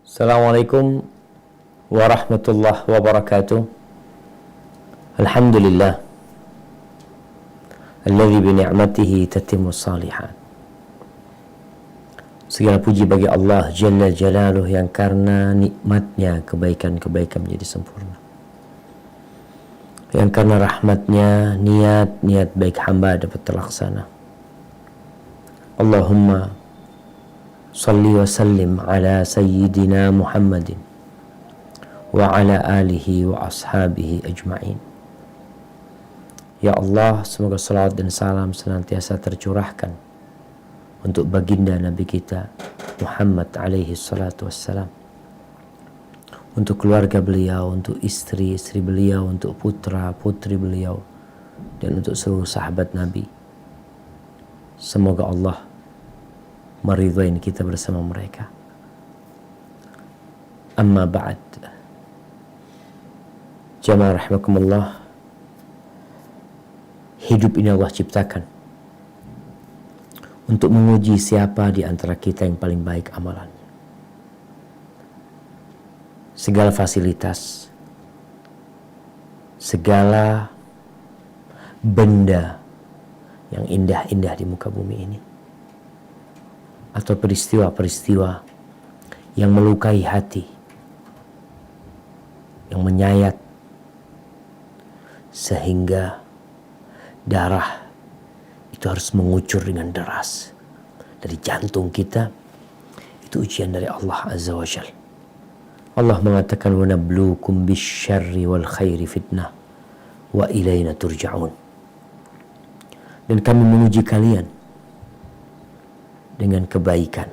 Assalamualaikum warahmatullahi wabarakatuh. Alhamdulillah alladzi bi ni'matihi tatimmu shalihat. Segala puji bagi Allah Jalla Jalaluh yang karena nikmatnya kebaikan-kebaikan menjadi sempurna. Yang karena rahmatnya niat-niat baik hamba dapat terlaksana. Allahumma salli wa sallim ala sayyidina Muhammadin wa ala alihi wa ashabihi ajma'in. Ya Allah, semoga salawat dan salam senantiasa tercurahkan untuk baginda Nabi kita Muhammad alaihi salatu wassalam, untuk keluarga beliau, untuk istri-istri beliau, untuk putra-putri beliau, dan untuk seluruh sahabat Nabi. Semoga Allah meridhai kita bersama mereka. Amma ba'd. Jamaah rahimakumullah, hidup ini Allah ciptakan untuk menguji siapa di antara kita yang paling baik amalannya. Segala fasilitas, segala benda yang indah-indah di muka bumi ini, atau peristiwa-peristiwa yang melukai hati, yang menyayat sehingga darah itu harus mengucur dengan deras dari jantung kita, itu ujian dari Allah Azza wa Jalla. Allah mengatakan, wa nabluukum bisyarri wal khairi fitnah wa ilaina turja'un. Dan kami menguji kalian dengan kebaikan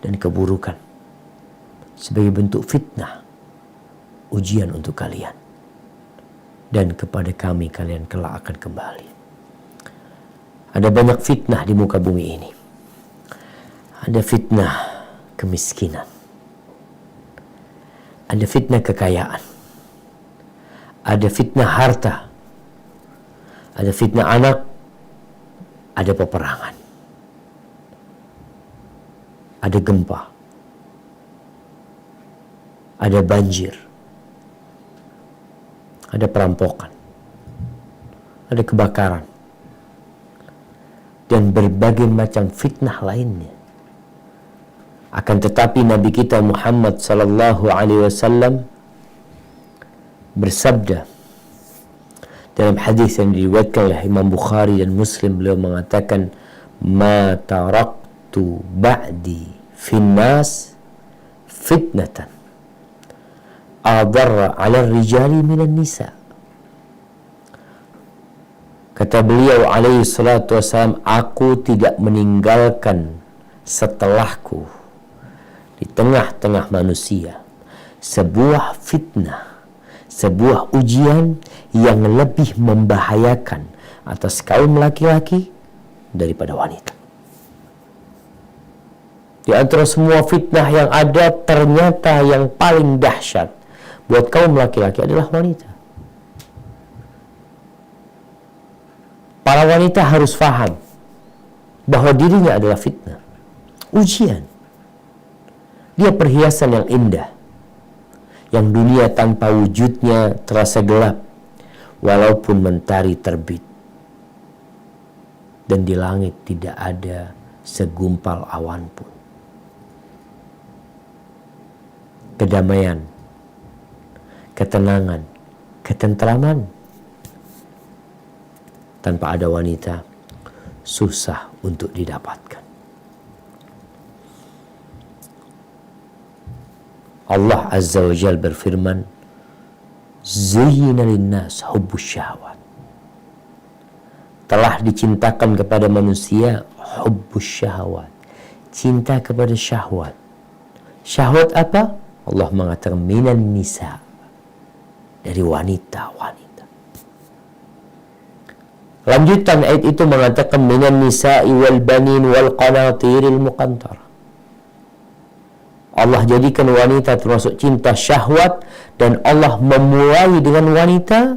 dan keburukan sebagai bentuk fitnah, ujian untuk kalian, dan kepada kami kalian kelak akan kembali. Ada banyak fitnah di muka bumi ini. Ada fitnah kemiskinan, ada fitnah kekayaan, ada fitnah harta, ada fitnah anak, ada peperangan, ada gempa, ada banjir, ada perampokan, ada kebakaran, dan berbagai macam fitnah lainnya. Akan tetapi Nabi kita Muhammad sallallahu alaihi wasallam bersabda dalam hadis yang diriwayatkan oleh Imam Bukhari dan Muslim, beliau mengatakan, ma taraktu ba'di finnas fitnatan adarra 'ala rijali minan nisa. Kata beliau alaihi salatu wassalam, aku tidak meninggalkan setelahku di tengah-tengah manusia sebuah fitnah, sebuah ujian yang lebih membahayakan atas kaum laki-laki daripada wanita. Di antara semua fitnah yang ada, ternyata yang paling dahsyat buat kaum laki-laki adalah wanita. Para wanita harus faham bahwa dirinya adalah fitnah, ujian. Dia perhiasan yang indah, yang dunia tanpa wujudnya terasa gelap, walaupun mentari terbit dan di langit tidak ada segumpal awan pun. Kedamaian, ketenangan, ketentraman tanpa ada wanita susah untuk didapatkan. Allah Azza wa Jalla berfirman, zuyyina linnas hubbus syahwat. Telah dicintakan kepada manusia hubbus syahwat, cinta kepada syahwat. Syahwat apa? Allah mengatakan minan nisa, dari wanita-wanita. Lanjutan ayat itu mengatakan minan nisa'i wal banin wal qanatiril muqantarah. Allah jadikan wanita termasuk cinta syahwat, dan Allah memulai dengan wanita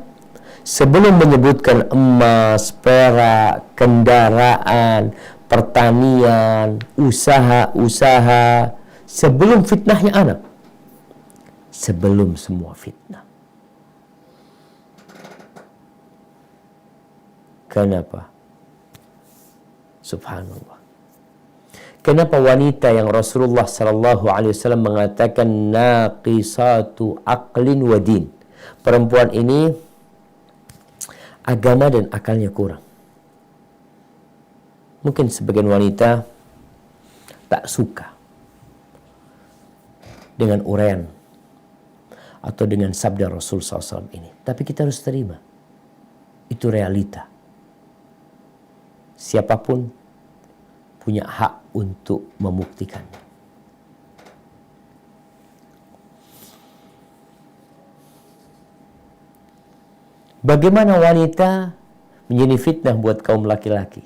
sebelum menyebutkan emas, perak, kendaraan, pertanian, usaha-usaha, sebelum fitnahnya anak, sebelum semua fitnah. Kenapa? Subhanallah. Kenapa wanita yang Rasulullah sallallahu alaihi wasallam mengatakan naqisatu aqlin wa din? Perempuan ini agama dan akalnya kurang. Mungkin sebagian wanita tak suka dengan uraian atau dengan sabda Rasul SAW ini. Tapi kita harus terima. Itu realita. Siapapun punya hak untuk membuktikannya. Bagaimana wanita menjadi fitnah buat kaum laki-laki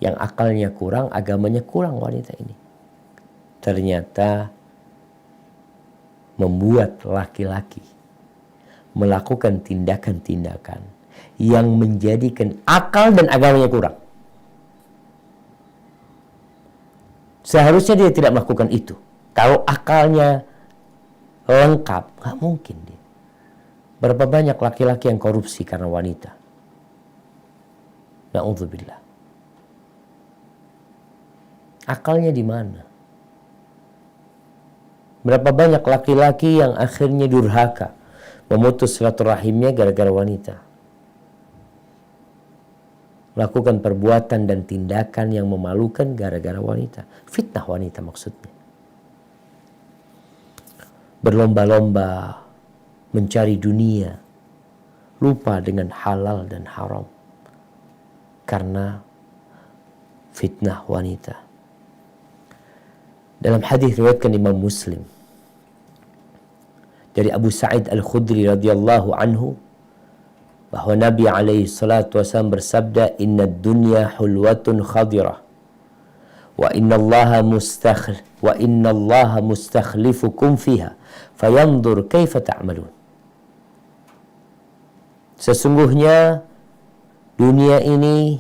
yang akalnya kurang, agamanya kurang wanita ini. Ternyata membuat laki-laki melakukan tindakan-tindakan yang menjadikan akal dan agamanya kurang. Seharusnya dia tidak melakukan itu. Kalau akalnya lengkap, nggak mungkin dia. Berapa banyak laki-laki yang korupsi karena wanita? Na'udzubillah. Akalnya di mana? Berapa banyak laki-laki yang akhirnya durhaka, memutus silaturahimnya gara-gara wanita. Melakukan perbuatan dan tindakan yang memalukan gara-gara wanita. Fitnah wanita maksudnya. Berlomba-lomba mencari dunia, lupa dengan halal dan haram karena fitnah wanita. Dalam hadis riwayatkan Imam Muslim dari Abu Sa'id Al-Khudri radhiyallahu anhu, bahwa Nabi alaihi salatu wasallam bersabda, "Inna dunya hulwatun khadirah wa inna Allaha mustakhlifukum fiha fayanzur kaifa ta'malun." Sesungguhnya dunia ini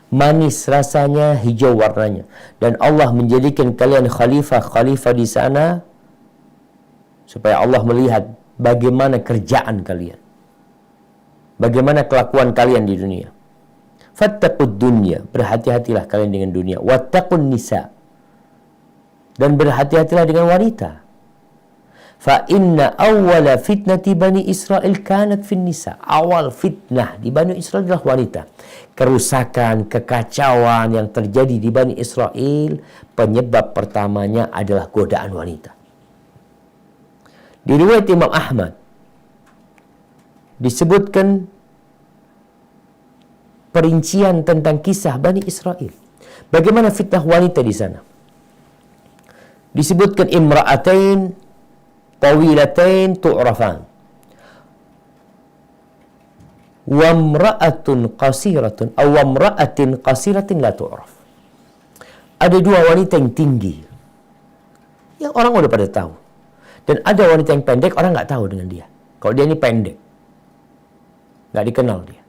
manis rasanya, hijau warnanya, dan Allah menjadikan kalian khalifah di sana supaya Allah melihat bagaimana kerjaan kalian, bagaimana kelakuan kalian di dunia. Fattaqud dunya, berhati-hatilah kalian dengan dunia. Wattaqun nisa, dan berhati-hatilah dengan wanita. Fa inna awwala fitnati Bani Israel kanat fin nisa. Awal fitnah di Bani Israel adalah wanita. Kerusakan, kekacauan yang terjadi di Bani Israel, penyebab pertamanya adalah godaan wanita. Di riwayat Imam Ahmad disebutkan perincian tentang kisah Bani Israel. Bagaimana fitnah wanita di sana? Disebutkan imra'atain tawilatain tu'rafan wa imra'atun qasiratun aw imra'atin qasiratin la tu'raf. Ada dua wanita yang tinggi yang orang udah pada tahu, dan ada wanita yang pendek, orang nggak tahu dengan dia. Kalau dia ini pendek, nggak dikenal dia.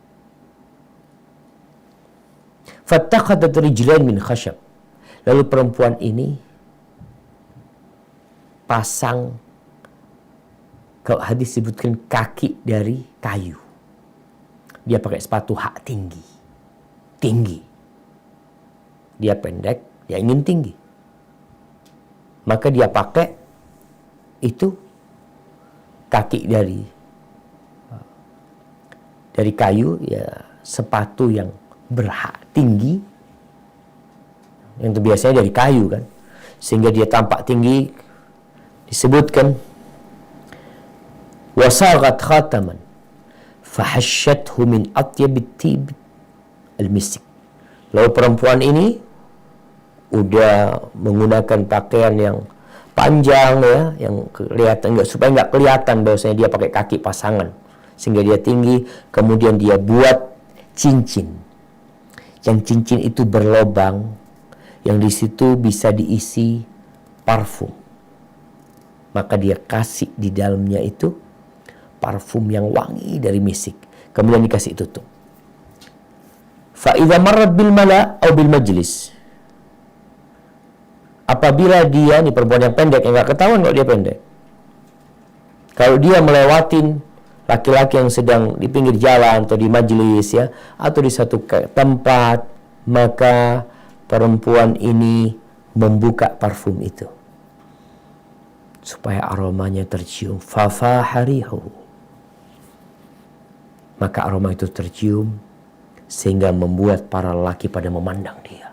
Fattakhadhat rijlain min khashab. Lalu perempuan ini pasang, kalau hadis sebutkan, kaki dari kayu. Dia pakai sepatu hak tinggi. Tinggi. Dia pendek, dia ingin tinggi. Maka dia pakai itu kaki dari kayu, ya sepatu yang berhak tinggi, yang itu biasanya dari kayu kan, sehingga dia tampak tinggi. Disebutkan wasaghat khataman fahashathu min atyabit tib al-misik. Lalu perempuan ini udah menggunakan pakaian yang panjang, ya, yang kelihatan, supaya nggak kelihatan bahwasanya dia pakai kaki pasangan, sehingga dia tinggi. Kemudian dia buat cincin, yang cincin itu berlobang, yang di situ bisa diisi parfum. Maka dia kasih di dalamnya itu parfum yang wangi dari misik. Kemudian dikasih tutup. Fa idza marrat bil mala' aw bil majlis, apabila dia, nih perempuan yang pendek, yang nggak ketahuan kalau dia pendek, kalau dia melewatin laki-laki yang sedang di pinggir jalan atau di majelis ya, atau di satu tempat, maka perempuan ini membuka parfum itu supaya aromanya tercium. Fafaharihu, maka aroma itu tercium sehingga membuat para lelaki pada memandang dia.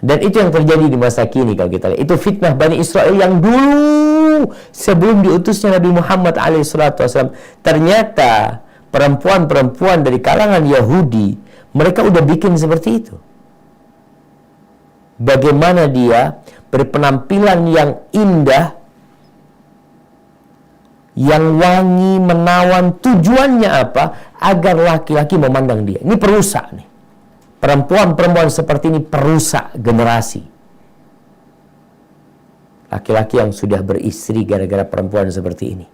Dan itu yang terjadi di masa kini kalau kita lihat. Itu fitnah Bani Israel yang dulu sebelum diutusnya Nabi Muhammad SAW. Ternyata perempuan-perempuan dari kalangan Yahudi, mereka udah bikin seperti itu. Bagaimana dia berpenampilan yang indah, yang wangi, menawan. Tujuannya apa? Agar laki-laki memandang dia. Ini perusak nih. Perempuan-perempuan seperti ini perusak generasi. Laki-laki yang sudah beristri gara-gara perempuan seperti ini.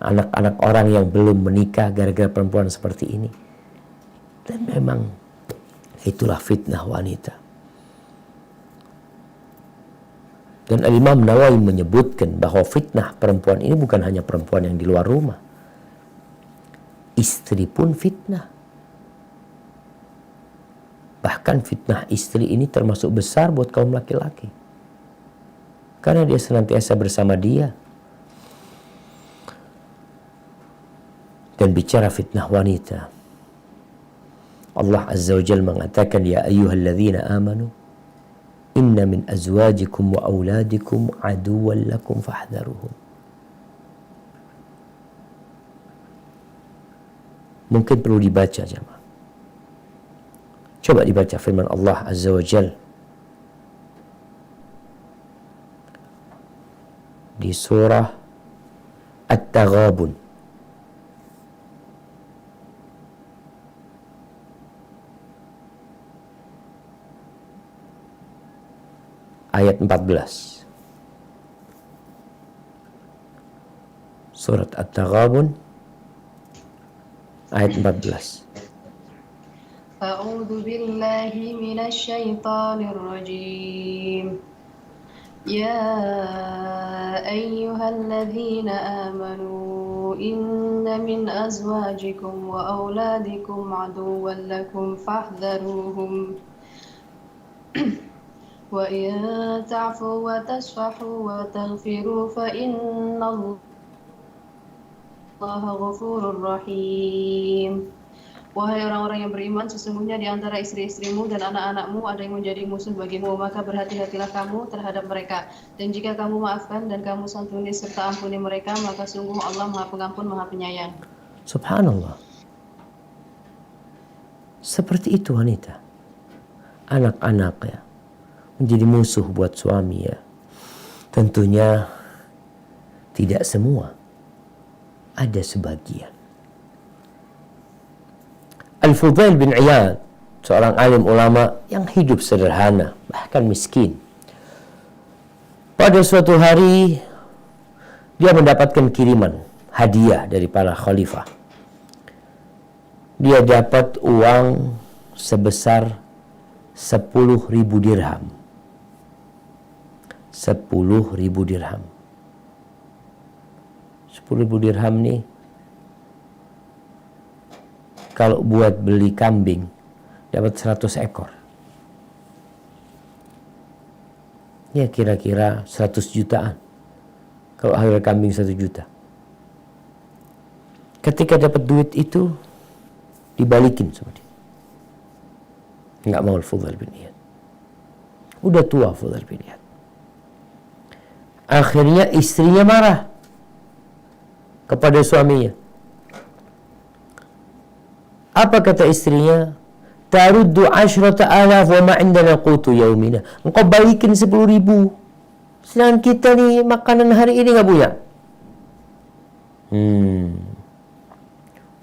Anak-anak orang yang belum menikah gara-gara perempuan seperti ini. Dan memang itulah fitnah wanita. Dan Al-Imam Nawawi menyebutkan bahwa fitnah perempuan ini bukan hanya perempuan yang di luar rumah. Istri pun fitnah. Bahkan fitnah istri ini termasuk besar buat kaum laki-laki. Karena dia senantiasa bersama dia. Dan bicara fitnah wanita, Allah Azza wa Jalla mengatakan, ya ayyuhalladzina amanu inna min azwajikum wa auladikum aduwwan lakum fahdharuhum. Mungkin perlu dibaca jemaah. Coba dibaca firman Allah Azza wa Jalla di surah At-Taghabun ayat 14. Surat At-Taghabun ayat 14. أعوذ بالله من الشيطان الرجيم يا أيها الذين آمنوا إن من أزواجكم وأولادكم عدوا لكم فاحذروهم وإن تعفوا وتصفحوا وتغفروا فإن الله غفور رحيم. Wahai orang-orang yang beriman, sesungguhnya di antara istri-istrimu dan anak-anakmu ada yang menjadi musuh bagimu, maka berhati-hatilah kamu terhadap mereka. Dan jika kamu maafkan dan kamu santuni serta ampuni mereka, maka sungguh Allah Maha Pengampun, Maha Penyayang. Subhanallah. Seperti itu wanita. Anak-anak ya, menjadi musuh buat suami ya. Tentunya tidak semua. Ada sebagian. Al-Fudail bin Iyad, seorang alim ulama yang hidup sederhana, bahkan miskin. Pada suatu hari, dia mendapatkan kiriman, hadiah dari para khalifah. Dia dapat uang sebesar 10.000 dirham. 10.000 dirham. 10.000 dirham nih, kalau buat beli kambing, dapat 100 ekor. Ya kira-kira 100 jutaan. Kalau harga kambing 1 juta. Ketika dapat duit itu, dibalikin sama dia. Nggak mau Al-Fudail bin Iyad. Udah tua Fudail bin Iyad. Akhirnya istrinya marah kepada suaminya. Apa kata istrinya? Taruddu 10,000 wa ma indana qutu yaumina. Engkau balikin 10.000. Sedangkan kita nih makanan hari ini nggak punya.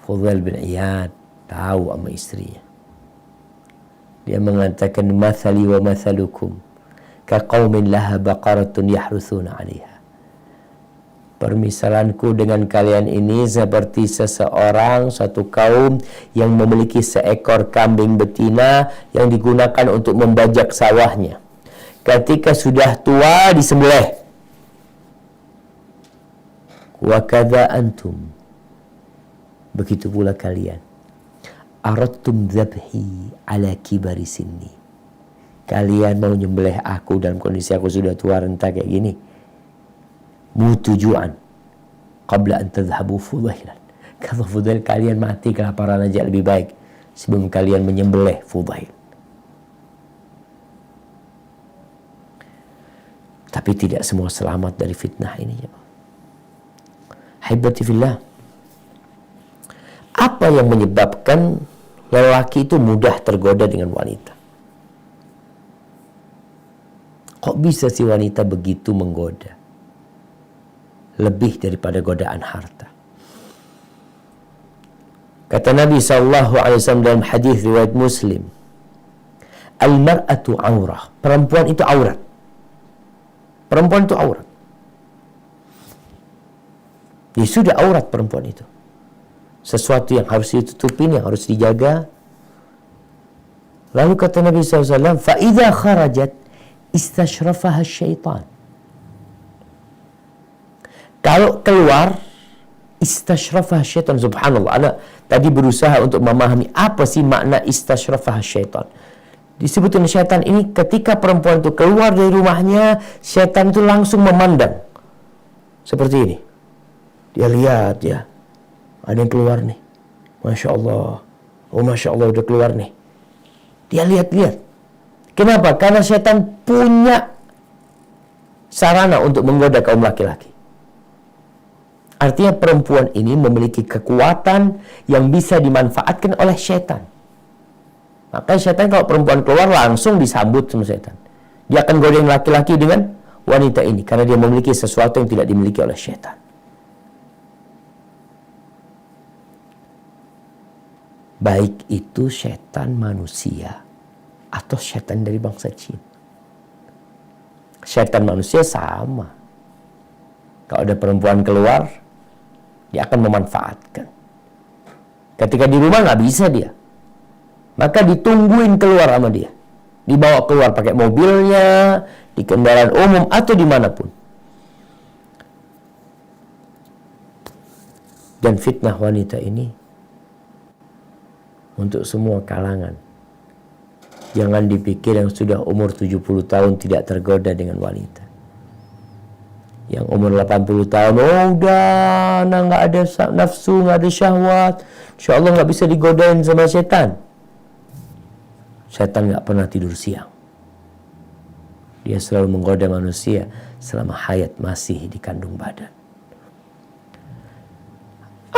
Fudail bin Iyad tahu sama istrinya. Dia mengatakan, mathali wa mathalukum ka qaumin laha baqaratun yahruthuna 'alaiha. Permisalanku dengan kalian ini seperti seseorang, satu kaum yang memiliki seekor kambing betina yang digunakan untuk membajak sawahnya. Ketika sudah tua disembelih. Wa kadza antum. Begitu pula kalian. Aradtum dzabhi ala kibari sinni. Kalian mau nyembelih aku dalam kondisi aku sudah tua renta kayak gini. Mutujuan qabla an tadhhabu fudailan. Kalau Fudail kalian mati kelaparan aja lebih baik sebelum kalian menyembelih Fudail. Tapi tidak semua selamat dari fitnah ini. Haibati fillah. Apa yang menyebabkan lelaki itu mudah tergoda dengan wanita? Kok bisa si wanita begitu menggoda? Lebih daripada godaan harta. Kata Nabi SAW dalam hadis riwayat Muslim, al-mar'atu aurah. Perempuan itu aurat. Perempuan itu aurat. Ya sudah aurat perempuan itu. Sesuatu yang harus ditutupin, yang harus dijaga. Lalu kata Nabi SAW, فَإِذَا خَرَجَتْ إِسْتَشْرَفَهَا الشَّيْطَانِ. Kalau keluar, istasyrafah syaitan. Subhanallah, anak tadi berusaha untuk memahami apa sih makna istasyrafah syaitan. Disebutin syaitan ini ketika perempuan itu keluar dari rumahnya, syaitan itu langsung memandang. Seperti ini. Dia lihat ya, ada yang keluar nih. Masya Allah. Oh Masya Allah udah keluar nih. Dia lihat-lihat. Kenapa? Karena syaitan punya sarana untuk menggoda kaum laki-laki. Artinya perempuan ini memiliki kekuatan yang bisa dimanfaatkan oleh syaitan. Maka syaitan kalau perempuan keluar langsung disambut sama syaitan. Dia akan godain laki-laki dengan wanita ini karena dia memiliki sesuatu yang tidak dimiliki oleh syaitan. Baik itu syaitan manusia atau syaitan dari bangsa jin. Syaitan manusia sama. Kalau ada perempuan keluar, dia akan memanfaatkan. Ketika di rumah nggak bisa dia, maka ditungguin keluar sama dia, dibawa keluar pakai mobilnya, di kendaraan umum atau dimanapun. Dan fitnah wanita ini untuk semua kalangan. Jangan dipikir yang sudah umur 70 tahun tidak tergoda dengan wanita. Yang umur 80 tahun, oh udah, nah nggak ada nafsu, nggak ada syahwat, insya Allah nggak bisa digodain sama setan. Setan nggak pernah tidur siang. Dia selalu menggoda manusia selama hayat masih di kandung badan.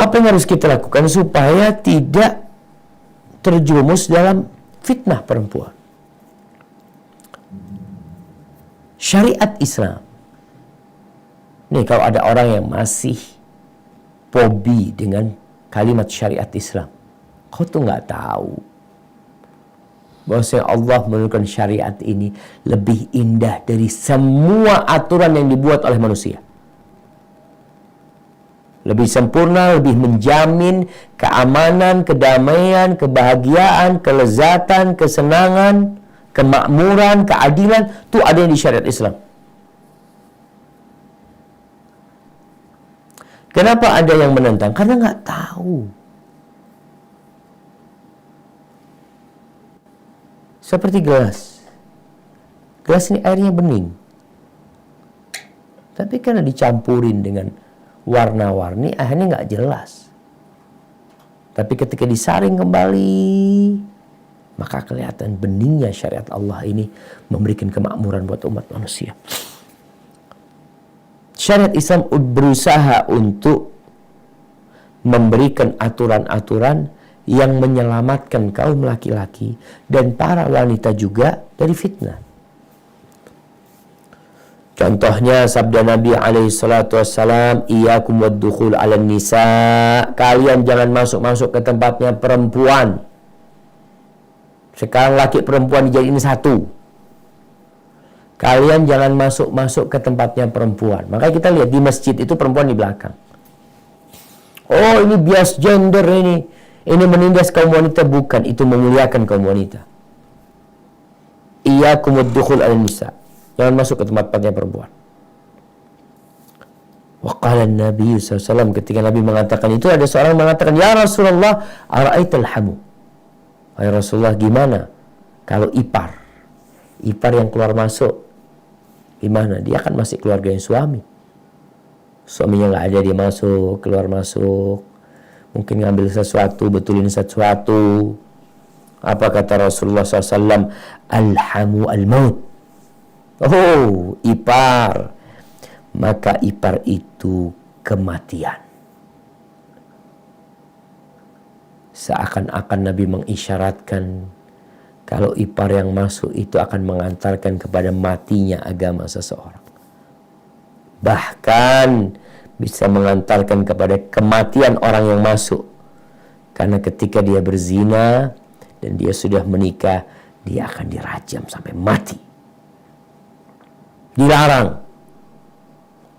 Apa yang harus kita lakukan supaya tidak terjerumus dalam fitnah perempuan? Syariat Islam. Nih kalau ada orang yang masih fobi dengan kalimat syariat Islam, kau tuh nggak tahu bahwasanya Allah menurunkan syariat ini lebih indah dari semua aturan yang dibuat oleh manusia. Lebih sempurna, lebih menjamin keamanan, kedamaian, kebahagiaan, kelezatan, kesenangan, kemakmuran, keadilan, tuh ada yang di syariat Islam. Kenapa ada yang menentang? Karena nggak tahu. Seperti gelas. Gelas ini airnya bening. Tapi karena dicampurin dengan warna-warni, akhirnya nggak jelas. Tapi ketika disaring kembali, maka kelihatan beningnya syariat Allah ini memberikan kemakmuran buat umat manusia. Syariat Islam berusaha untuk memberikan aturan-aturan yang menyelamatkan kaum laki-laki dan para wanita juga dari fitnah. Contohnya sabda Nabi SAW, iyyakum wad-dukhul 'alan nisa. Kalian jangan masuk-masuk ke tempatnya perempuan. Sekarang laki perempuan dijadiin satu. kalian jangan masuk-masuk ke tempatnya perempuan. Maka kita lihat di masjid itu perempuan di belakang. Oh, ini bias gender ini menindas kaum wanita. Bukan, itu memuliakan kaum wanita. Iyyakumud dukhul al-nisa. Jangan masuk ke tempat-tempatnya perempuan. Wa qala Nabi SAW, ketika Nabi mengatakan itu, ada seorang mengatakan, ya Rasulullah, ara'aital hamu. Ya Rasulullah, gimana kalau ipar yang keluar masuk, gimana? Dia kan masih keluarganya suami. Suaminya nggak ada, dia masuk, keluar masuk, mungkin ngambil sesuatu, betulin sesuatu. Apa kata Rasulullah SAW? Alhamu al-maut. Oh, ipar. Maka ipar itu kematian. Seakan-akan Nabi mengisyaratkan kalau ipar yang masuk itu akan mengantarkan kepada matinya agama seseorang. Bahkan bisa mengantarkan kepada kematian orang yang masuk. Karena ketika dia berzina dan dia sudah menikah, dia akan dirajam sampai mati. Dilarang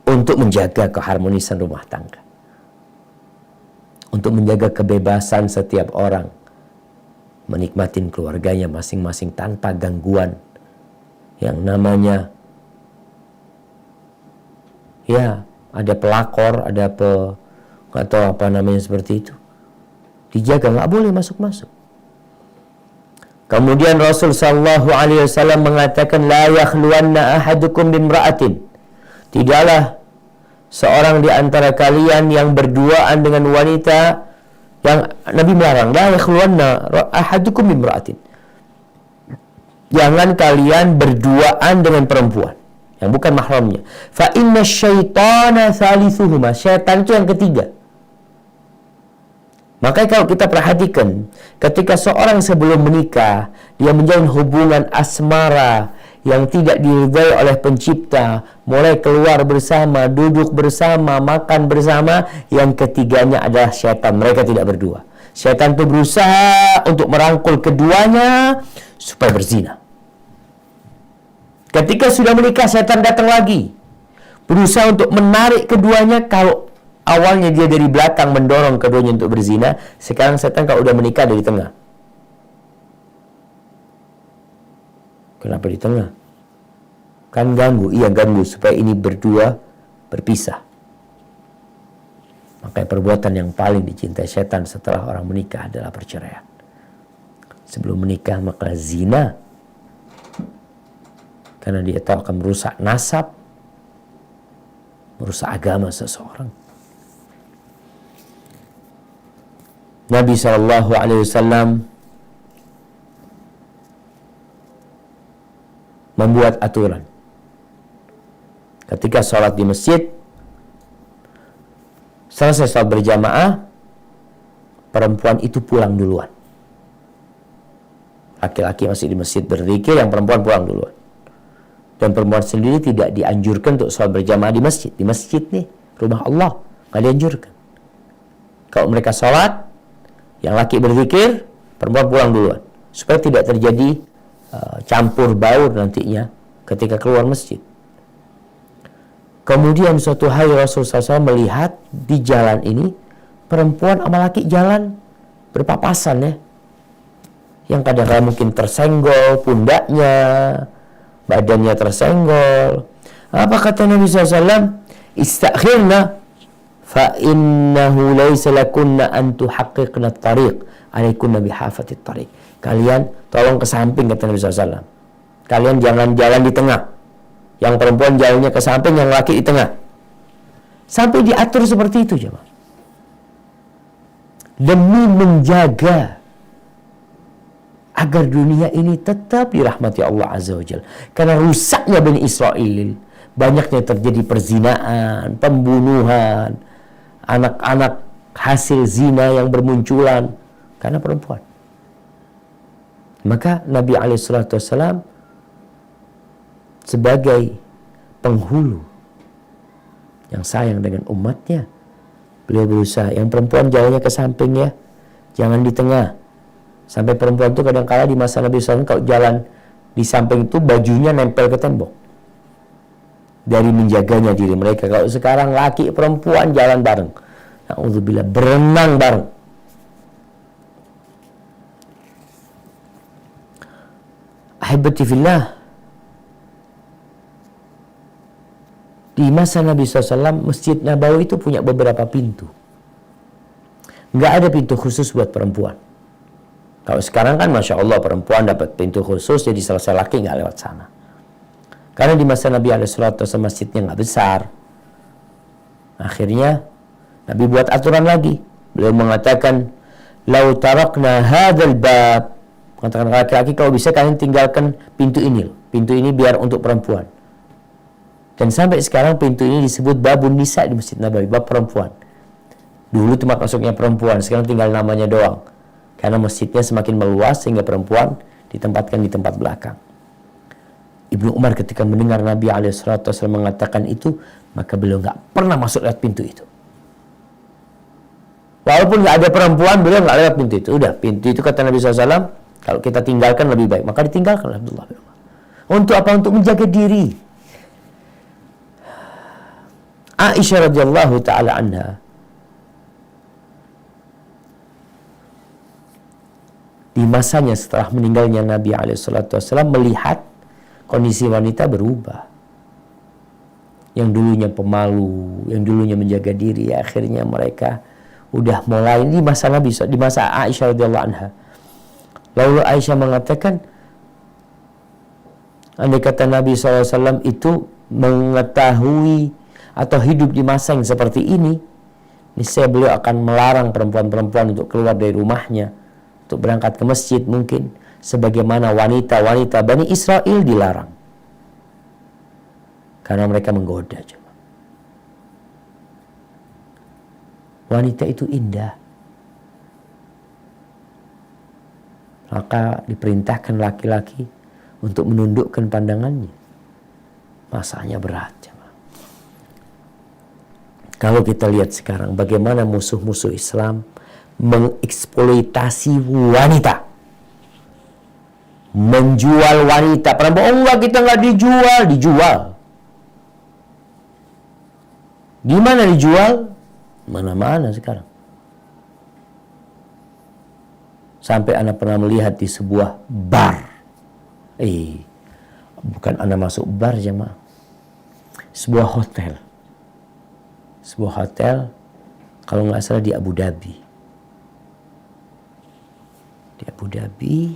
untuk menjaga keharmonisan rumah tangga. Untuk menjaga kebebasan setiap orang menikmatin keluarganya masing-masing tanpa gangguan yang namanya ada pelakor, ada nggak tahu apa namanya seperti itu. Dijaga, nggak boleh masuk-masuk. Kemudian Rasul sallallahu alaihi wasallam mengatakan, la yakhluwanna ahadukum bimra'atin. Tidaklah seorang di antara kalian yang berduaan dengan wanita, yang Nabi melarang, la yakhluwanna ahadukum bimra'atin. Jangan kalian berduaan dengan perempuan yang bukan mahramnya. Fa inna syaitana thalithuhuma. Syaitan itu yang ketiga. Maka kalau kita perhatikan, ketika seorang sebelum menikah, dia menjalin hubungan asmara yang tidak diridhai oleh pencipta, mulai keluar bersama, duduk bersama, makan bersama, yang ketiganya adalah syaitan. Mereka tidak berdua. Syaitan itu berusaha untuk merangkul keduanya supaya berzina. Ketika sudah menikah, syaitan datang lagi, berusaha untuk menarik keduanya. Kalau awalnya dia dari belakang mendorong keduanya untuk berzina, sekarang setan kalau udah menikah dari tengah. Kenapa di tengah? Kan ganggu, iya ganggu supaya ini berdua berpisah. Maka perbuatan yang paling dicintai setan setelah orang menikah adalah perceraian. Sebelum menikah maka zina, karena dia tahu akan merusak nasab, merusak agama seseorang. Nabi SAW membuat aturan. Ketika sholat di masjid, selesai sholat berjamaah, perempuan itu pulang duluan. Laki-laki masih di masjid berzikir, yang perempuan pulang duluan. Dan perempuan sendiri tidak dianjurkan untuk sholat berjamaah di masjid. Di masjid nih, rumah Allah, nggak dianjurkan. Kalau mereka sholat, yang laki berzikir, perempuan pulang duluan, supaya tidak terjadi campur baur nantinya ketika keluar masjid. Kemudian suatu hari Rasulullah SAW melihat di jalan ini perempuan sama laki jalan berpapasan ya, yang kadang-kadang mungkin tersenggol pundaknya, badannya tersenggol. Apa kata Nabi SAW? Istakhirna fa innahu laysa lakunna an tuhaqqiqna at-tariq alaikunna bihafati at-tariq. Kalian tolong ke samping, kata Nabi SAW. Kalian jangan jalan di tengah. Yang perempuan jalannya ke samping, yang laki di tengah. Sampai diatur seperti itu, jemaah. Demi menjaga agar dunia ini tetap dirahmati Allah Azza wa Jalla. Karena rusaknya Bani Israel, banyaknya terjadi perzinaan, pembunuhan, anak-anak hasil zina yang bermunculan karena perempuan. Maka Nabi SAW sebagai penghulu yang sayang dengan umatnya, beliau berusaha yang perempuan jalannya ke samping ya, jangan di tengah. Sampai perempuan itu kadang-kala di masa Nabi SAW kalau jalan di samping itu bajunya nempel ke tembok. dari menjaganya diri mereka. Kalau sekarang laki perempuan jalan bareng, na'udzubillah, berenang bareng. Ahibati fillah, di masa Nabi SAW, Masjid Nabawi itu punya beberapa pintu. Nggak ada pintu khusus buat perempuan. Kalau sekarang kan Masya Allah perempuan dapat pintu khusus, jadi selesai laki nggak lewat sana. Karena di masa Nabi SAW masjidnya nggak besar. Akhirnya Nabi buat aturan lagi. Beliau mengatakan, "Lau tarakna hadzal bab." Mengatakan laki-laki, kalau bisa kalian tinggalkan pintu ini. Pintu ini biar untuk perempuan. Dan sampai sekarang pintu ini disebut babun nisa di Masjid Nabawi, bab perempuan. Dulu tempat masuknya perempuan, sekarang tinggal namanya doang. Karena masjidnya semakin meluas sehingga perempuan ditempatkan di tempat belakang. Ibnu Umar ketika mendengar Nabi SAW mengatakan itu, maka beliau nggak pernah masuk lewat pintu itu. Walaupun nggak ada perempuan, beliau nggak lewat pintu itu. Udah, pintu itu kata Nabi SAW, kalau kita tinggalkan lebih baik. Maka ditinggalkan Abdullah bin Umar. Untuk apa? Untuk menjaga diri. Aisyah radhiyallahu ta'ala anha, di masanya setelah meninggalnya Nabi SAW melihat kondisi wanita berubah. Yang dulunya pemalu, yang dulunya menjaga diri, akhirnya mereka udah mulai di masa Nabi, di masa Aisyah radhiyallahu anha. Lalu Aisyah mengatakan, andai kata Nabi SAW itu mengetahui atau hidup di masa yang seperti ini, niscaya beliau akan melarang perempuan-perempuan untuk keluar dari rumahnya, untuk berangkat ke masjid mungkin, sebagaimana wanita-wanita Bani Israel dilarang. Karena mereka menggoda. Wanita itu indah. Maka diperintahkan laki-laki untuk menundukkan pandangannya. Masanya berat. Kalau kita lihat sekarang bagaimana musuh-musuh Islam mengeksploitasi wanita, menjual wanita. Perempuan, oh enggak, kita enggak dijual. Di mana dijual? Mana-mana sekarang. Sampai anak pernah melihat di sebuah bar. Bukan anak masuk bar, jemaah. Sebuah hotel. Sebuah hotel, kalau nggak salah di Abu Dhabi. Di Abu Dhabi,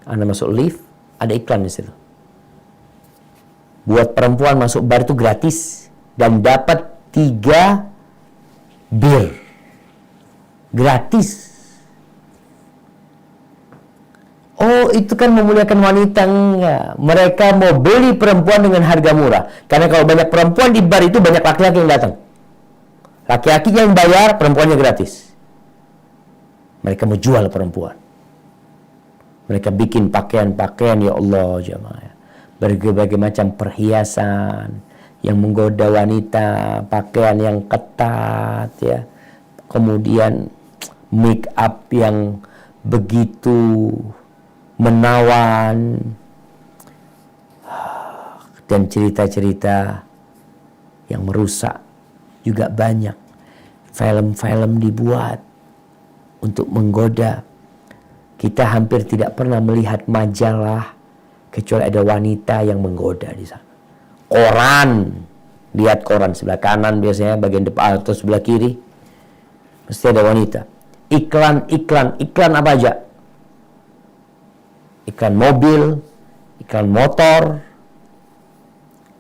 Anda masuk lift, ada iklan di situ. Buat perempuan masuk bar itu gratis dan dapat 3 bir gratis. Oh, itu kan memuliakan wanita. Enggak. Mereka mau beli perempuan dengan harga murah. Karena kalau banyak perempuan di bar itu, banyak laki-laki yang datang. Laki-laki yang bayar, perempuannya gratis. Mereka mau jual perempuan. Mereka bikin pakaian-pakaian, ya Allah, jemaah. Berbagai macam perhiasan yang menggoda wanita, pakaian yang ketat, ya. Kemudian make up yang begitu menawan, dan cerita-cerita yang merusak juga banyak. Film-film dibuat untuk menggoda. Kita hampir tidak pernah melihat majalah kecuali ada wanita yang menggoda di sana. Koran, lihat koran sebelah kanan biasanya, bagian depan atau sebelah kiri mesti ada wanita. Iklan apa aja? Iklan mobil, iklan motor,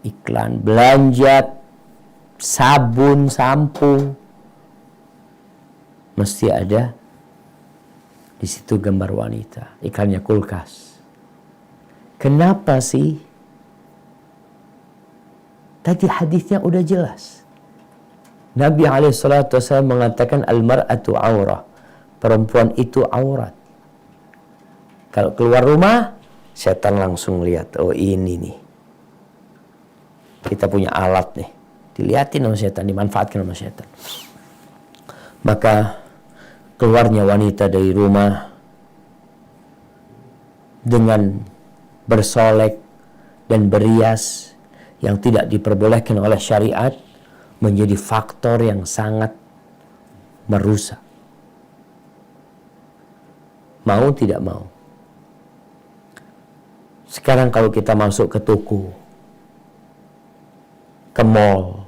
iklan belanja, sabun, sampo, mesti ada di situ gambar wanita. Iklannya kulkas. Kenapa sih? Tadi hadisnya udah jelas. Nabi SAW mengatakan al-mar'atu aurah. Perempuan itu aurat. Kalau keluar rumah, setan langsung lihat. Oh, ini nih. Kita punya alat nih. Dilihatin sama setan, dimanfaatkan sama setan. Maka keluarnya wanita dari rumah dengan bersolek dan berias yang tidak diperbolehkan oleh syariat menjadi faktor yang sangat merusak. Mau tidak mau. Sekarang kalau kita masuk ke toko, ke mall,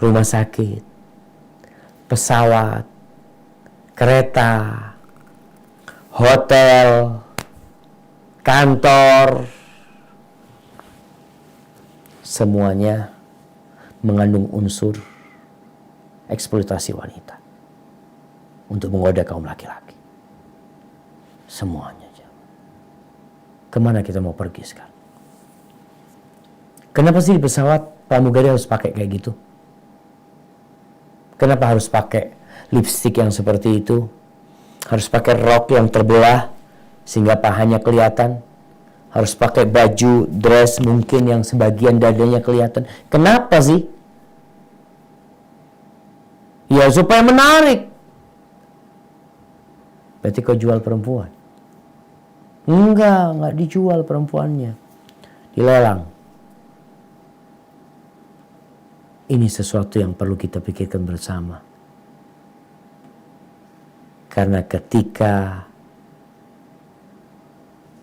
rumah sakit, pesawat, kereta, hotel, kantor, semuanya mengandung unsur eksploitasi wanita untuk menggoda kaum laki-laki. Semuanya. Kemana kita mau pergi sekarang? Kenapa sih di pesawat pramugari harus pakai kayak gitu? Kenapa harus pakai lipstik yang seperti itu? Harus pakai rok yang terbelah sehingga pahanya kelihatan? Harus pakai baju dress mungkin yang sebagian dadanya kelihatan? Kenapa sih? Ya supaya menarik. Berarti kau jual perempuan? Enggak dijual perempuannya. Dilelang. Ini sesuatu yang perlu kita pikirkan bersama. Karena ketika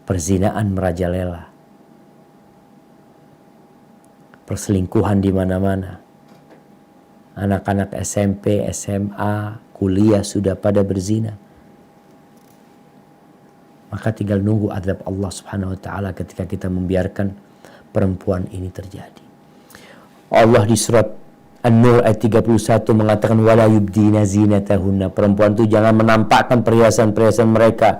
perzinaan merajalela, perselingkuhan di mana-mana, anak-anak SMP, SMA, kuliah sudah pada berzina, maka tinggal nunggu azab Allah Subhanahu wa taala ketika kita membiarkan perempuan ini terjadi. Allah di surat An-Nur ayat 31 mengatakan wala yubdina zinatahunna. Perempuan itu jangan menampakkan perhiasan-perhiasan mereka.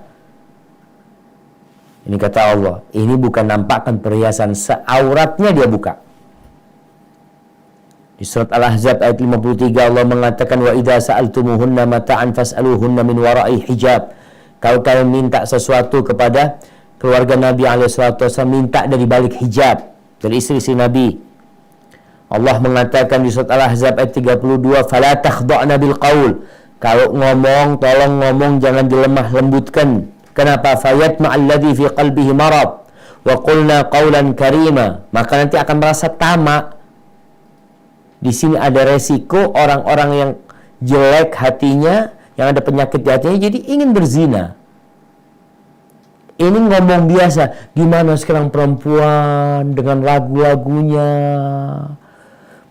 Ini kata Allah, ini bukan nampakkan perhiasan, seauratnya dia buka. Di surat Al-Ahzab ayat 53 Allah mengatakan wa idza sa'altumuhunna mata'an fas'aluhunna min wara'i hijab. Kalau kalian minta sesuatu kepada keluarga Nabi SAW, minta dari balik hijab, dari istri-istri Nabi. Allah mengatakan di surat Al-Ahzab ayat 32, "Fala takhda'na bil qaul." Kalau ngomong, tolong ngomong jangan dilemah lembutkan. Kenapa? Fayatma alladhi fi qalbihi marad wa qulna qawlan karima. Maka nanti akan merasa tamak. Di sini ada resiko orang-orang yang jelek hatinya, yang ada penyakit di hatinya, jadi ingin berzina. Ini ngomong biasa. Gimana sekarang perempuan dengan lagu-lagunya,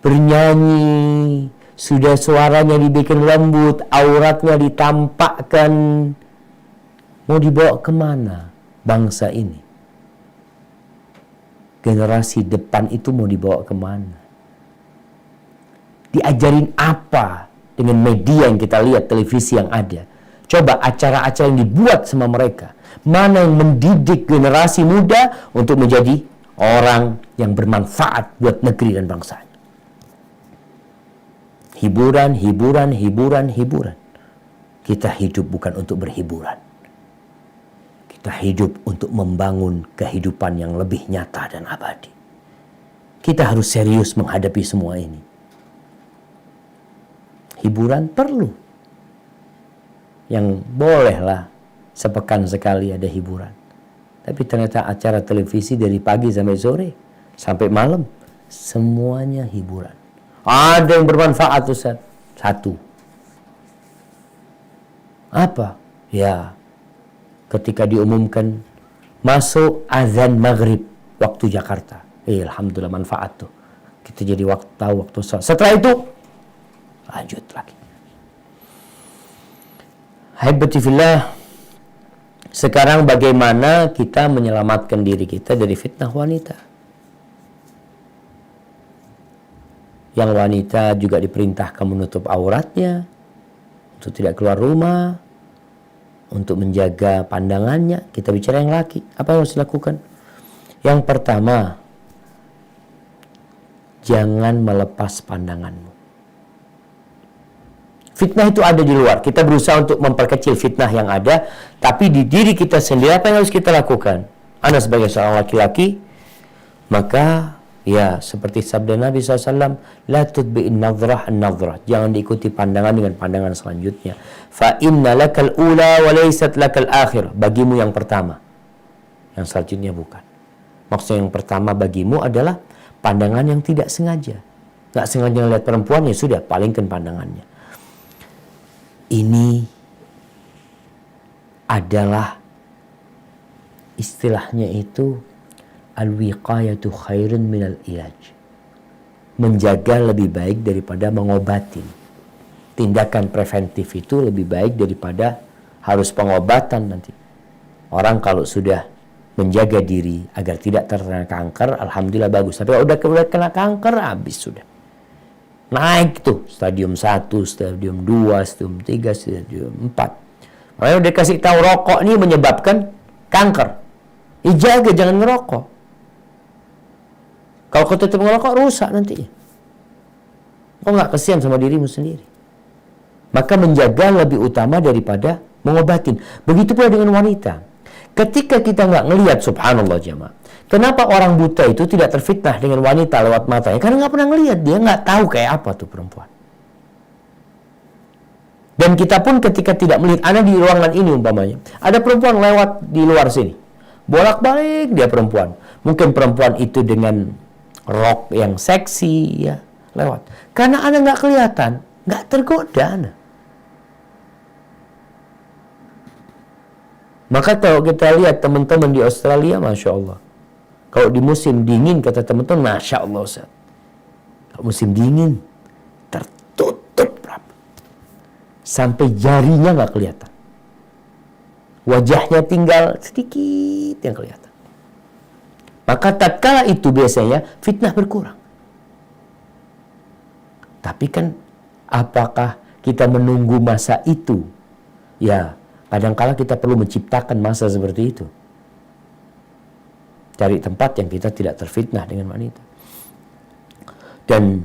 bernyanyi, sudah suaranya dibikin lembut, auratnya ditampakkan. Mau dibawa kemana bangsa ini? Generasi depan itu mau dibawa kemana? Diajarin apa dengan media yang kita lihat, televisi yang ada? Coba acara-acara yang dibuat sama mereka. Mana yang mendidik generasi muda untuk menjadi orang yang bermanfaat buat negeri dan bangsa. Hiburan, hiburan, hiburan, hiburan. Kita hidup bukan untuk berhiburan. Kita hidup untuk membangun kehidupan yang lebih nyata dan abadi. Kita harus serius menghadapi semua ini. Hiburan perlu. Yang bolehlah sepekan sekali ada hiburan. Tapi ternyata acara televisi dari pagi sampai sore, sampai malam, semuanya hiburan. Ada yang bermanfaat, Ustaz. Satu. Apa? Ya, ketika diumumkan masuk azan maghrib waktu Jakarta. Alhamdulillah manfaat tuh. Kita jadi waktu sholat. Setelah itu, lanjut lagi. Haibati fillah. Sekarang bagaimana kita menyelamatkan diri kita dari fitnah wanita? Yang wanita juga diperintahkan menutup auratnya, untuk tidak keluar rumah, untuk menjaga pandangannya. Kita bicara yang laki, apa yang harus dilakukan? Yang pertama, jangan melepas pandanganmu. Fitnah itu ada di luar. Kita berusaha untuk memperkecil fitnah yang ada, tapi di diri kita sendiri apa yang harus kita lakukan? Anda sebagai seorang laki-laki, maka ya seperti sabda Nabi SAW, la tudbi'in nadhrah an-nadhrah. Jangan diikuti pandangan dengan pandangan selanjutnya. Fa inna lakal ula wa laysat lakal akhir. Bagimu yang pertama, yang selanjutnya bukan. Maksudnya yang pertama bagimu adalah pandangan yang tidak sengaja. Nggak sengaja lihat perempuan, ya sudah, palingkan pandangannya. Ini adalah istilahnya itu al-wiqayatu khairun minal ilaj. Menjaga lebih baik daripada mengobatin. Tindakan preventif itu lebih baik daripada harus pengobatan nanti. Orang kalau sudah menjaga diri agar tidak terkena kanker, alhamdulillah bagus. Tapi kalau udah kena kanker, habis sudah. Naik tuh, stadium 1, stadium 2, stadium 3, stadium 4. Makanya udah kasih tahu rokok ini menyebabkan kanker. Jaga, jangan ngerokok. Kalau kau tetap ngerokok, rusak nantinya. Kau nggak kesian sama dirimu sendiri. Maka menjaga lebih utama daripada mengobatin. Begitu pula dengan wanita. Ketika kita nggak ngelihat, subhanallah jemaah, kenapa orang buta itu tidak terfitnah dengan wanita lewat matanya? Karena nggak pernah ngelihat, dia nggak tahu kayak apa tuh perempuan. Dan kita pun ketika tidak melihat, ada di ruangan ini umpamanya, ada perempuan lewat di luar sini, bolak-balik dia perempuan. Mungkin perempuan itu dengan rok yang seksi, ya lewat. Karena Anda nggak kelihatan, nggak tergoda Anda. Maka kalau kita lihat teman-teman di Australia, Masya Allah. Kalau di musim dingin, kata teman-teman, Masya Allah Ustaz. Kalau musim dingin, tertutup rapat. Sampai jarinya nggak kelihatan. Wajahnya tinggal sedikit yang kelihatan. Maka tatkala itu biasanya fitnah berkurang. Tapi kan apakah kita menunggu masa itu? Ya, kadang-kala kita perlu menciptakan masa seperti itu. Cari tempat yang kita tidak terfitnah dengan wanita. Dan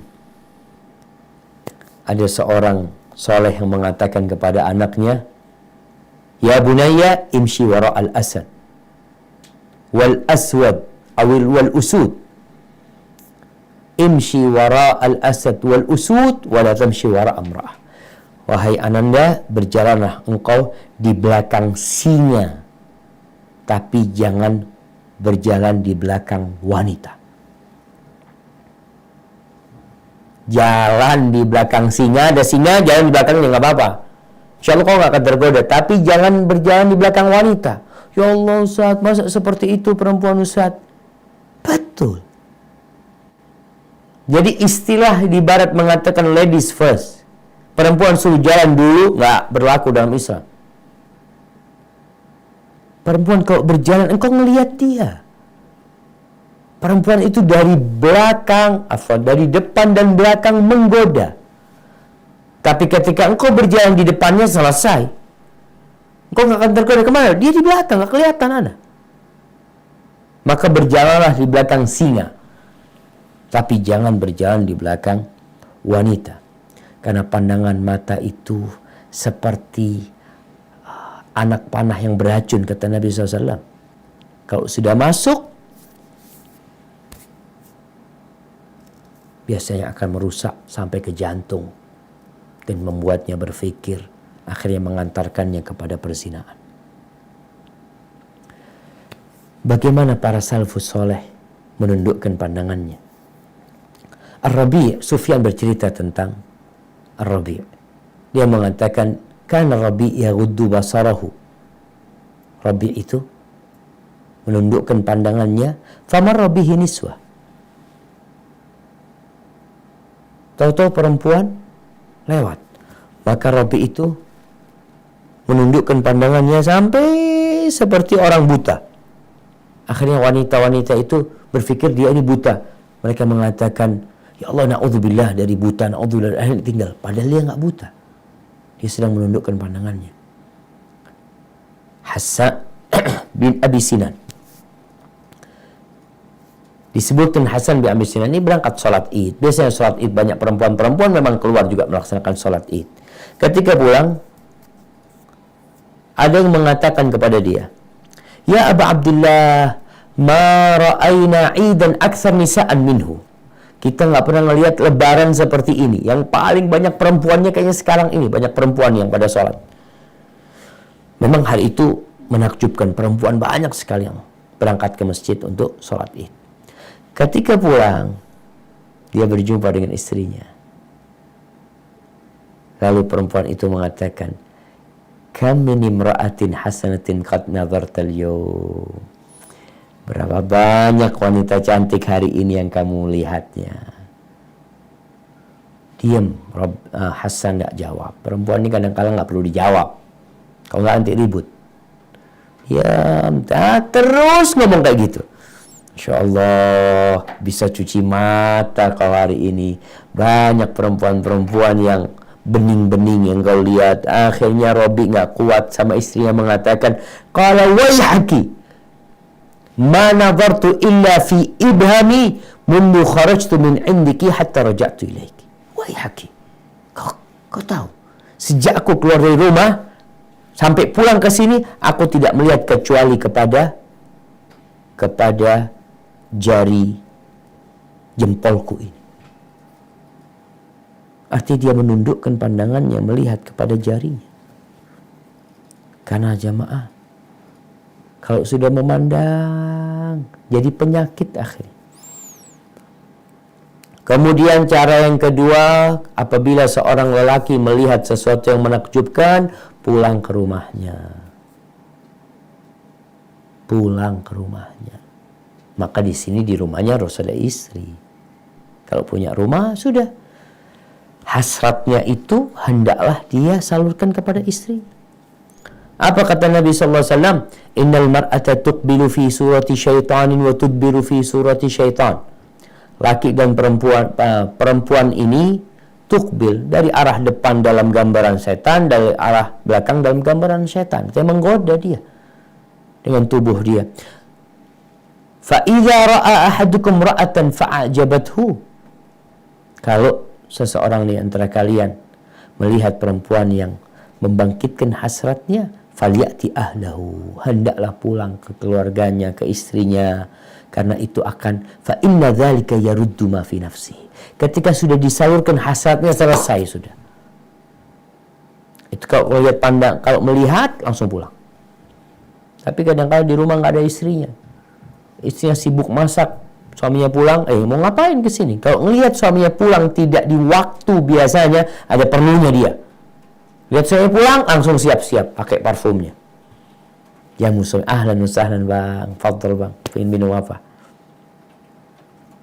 ada seorang soleh yang mengatakan kepada anaknya, ya bunayya imshi wara al-asad wal aswad wal usud. Imshi wara al-asad wal usud wala tamshi wara amra'ah. Wahai ananda, berjalanlah engkau di belakang singa, tapi jangan berjalan di belakang wanita. Jalan di belakang singa, ada singa, jalan di belakangnya nggak apa-apa. Insya Allah kau nggak akan tergoda, tapi jangan berjalan di belakang wanita. Ya Allah Ustaz, masa seperti itu perempuan Ustaz? Betul. Jadi istilah di barat mengatakan ladies first. Perempuan suruh jalan dulu, nggak berlaku dalam Islam. Perempuan kalau berjalan, engkau ngelihat dia. Perempuan itu dari belakang, dari depan dan belakang menggoda. Tapi ketika engkau berjalan di depannya, selesai. Engkau nggak akan tergoda kemana? Dia di belakang, nggak kelihatan Anda. Maka berjalanlah di belakang singa. Tapi jangan berjalan di belakang wanita. Karena pandangan mata itu seperti anak panah yang beracun, kata Nabi SAW. Kalau sudah masuk, biasanya akan merusak sampai ke jantung. Dan membuatnya berpikir, akhirnya mengantarkannya kepada perzinahan. Bagaimana para salafus soleh menundukkan pandangannya? Ar-Rabi' Sufyan bercerita tentang Ar-Rabi'. Dia mengatakan, kana Rabi' yaghuddu basarahu. Rabi' itu menundukkan pandangannya, famarra bihi niswah. Tahu-tahu perempuan lewat. Maka Rabi' itu menundukkan pandangannya sampai seperti orang buta. Akhirnya wanita-wanita itu berpikir dia ini buta. Mereka mengatakan, ya Allah, na'udzubillah dari buta, na'udzubillah, akhirnya tinggal. Padahal dia nggak buta. Dia sedang menundukkan pandangannya. Hasan bin Abi Sinan. Disebutkan Hasan bin Abi Sinan ini berangkat sholat id. Biasanya sholat id banyak perempuan-perempuan memang keluar juga melaksanakan sholat id. Ketika pulang, ada yang mengatakan kepada dia, ya Aba Abdullah, ma ra'ayna idan akthar nisa'an minhu. Kita nggak pernah ngelihat lebaran seperti ini. Yang paling banyak perempuannya kayaknya sekarang ini. Banyak perempuan yang pada sholat. Memang hari itu menakjubkan, perempuan banyak sekali yang berangkat ke masjid untuk sholat id. Ketika pulang, dia berjumpa dengan istrinya. Lalu perempuan itu mengatakan, kam min imra'atin hasanatin qad nazarta al-yawm. Berapa banyak wanita cantik hari ini yang kamu lihatnya. Diam, Hasan tidak jawab. Perempuan ini kadang-kadang nggak perlu dijawab. Kalau nggak nanti ribut. Ya, terus ngomong kayak gitu. Insya Allah bisa cuci mata kalau hari ini. Banyak perempuan-perempuan yang bening-bening yang kau lihat. Akhirnya Robi nggak kuat sama istrinya mengatakan, qala wayhaki ma nadartu illa fi ibhami mundu kharajtu min indiki hatta raja'tu ilaiki. Wayhaki, kau tahu, sejak aku keluar dari rumah sampai pulang ke sini, aku tidak melihat kecuali kepada jari jempolku ini. Artinya dia menundukkan pandangannya melihat kepada jarinya. Karena jamaah, kalau sudah memandang, jadi penyakit akhirnya. Kemudian cara yang kedua, apabila seorang lelaki melihat sesuatu yang menakjubkan, pulang ke rumahnya. Pulang ke rumahnya. Maka di sini di rumahnya harus ada istri. Kalau punya rumah, sudah. Hasratnya itu hendaklah dia salurkan kepada istri. Apa kata Nabi SAW? Innal mar'ata tuqbilu fi surati syaitanin wa tudbiru fi surati syaitan. Laki dan perempuan ini tukbil dari arah depan dalam gambaran setan, dari arah belakang dalam gambaran setan. Dia menggoda dia dengan tubuh dia. Fa idza ra'a ahadukum ra'atan fa'ajabathu. Kalau seseorang di antara kalian melihat perempuan yang membangkitkan hasratnya, falyati ahlahu, hendaklah pulang ke keluarganya, ke istrinya, karena itu akan fa inna dzalika yaruddu ma fi nafsi. Ketika sudah disalurkan hasratnya, selesai sudah. Itu kalau lihat pandang, kalau melihat langsung pulang. Tapi kadang-kadang di rumah nggak ada istrinya. Istrinya sibuk masak, suaminya pulang, mau ngapain ke sini? Kalau ngelihat suaminya pulang tidak di waktu biasanya, ada perlunya dia. Lihat suaminya pulang, langsung siap-siap pakai parfumnya. Ya musuh, ahlan wa sahlan bang, fadl bang, pengen minum apa?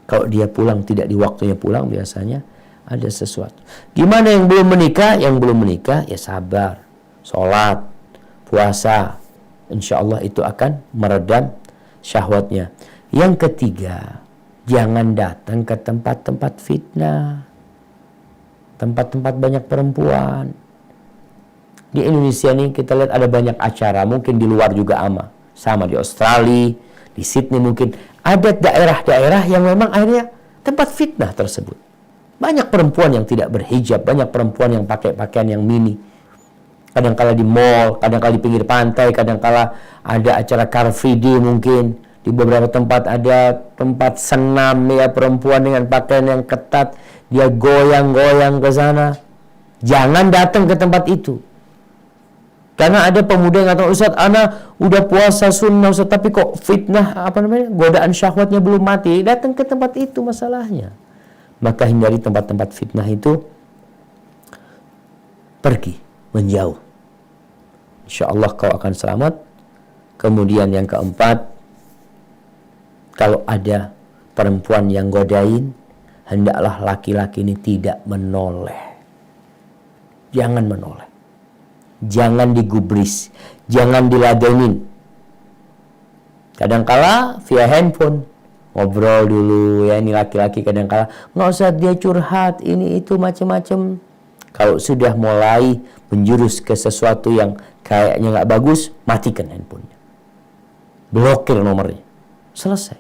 Kalau dia pulang tidak di waktunya pulang, biasanya ada sesuatu. Gimana yang belum menikah? Yang belum menikah ya sabar, sholat, puasa, insya Allah itu akan meredam syahwatnya. Yang ketiga, jangan datang ke tempat-tempat fitnah, tempat-tempat banyak perempuan. Di Indonesia nih kita lihat ada banyak acara, mungkin di luar juga sama di Australia, di Sydney mungkin ada daerah-daerah yang memang akhirnya tempat fitnah tersebut. Banyak perempuan yang tidak berhijab, banyak perempuan yang pakai pakaian yang mini. Kadang-kala di mall, kadang-kala di pinggir pantai, kadang-kala ada acara car free day mungkin. Di beberapa tempat ada tempat senam ya, perempuan dengan pakaian yang ketat, dia goyang-goyang ke sana. Jangan datang ke tempat itu. Karena ada pemuda yang kata, Ustaz, ana udah puasa sunnah Ustaz, tapi kok fitnah godaan syahwatnya belum mati. Datang ke tempat itu masalahnya. Maka hindari tempat-tempat fitnah itu, pergi, menjauh. Insya Allah kau akan selamat. Kemudian yang keempat, kalau ada perempuan yang godain, hendaklah laki-laki ini tidak menoleh. Jangan menoleh. Jangan digubris, jangan diladenin. Kadangkala via handphone ngobrol dulu ya, ini laki-laki kadangkala nggak usah dia curhat ini itu macam-macam. Kalau sudah mulai menjurus ke sesuatu yang kayaknya nggak bagus, matikan handphonenya, blokir nomornya, selesai.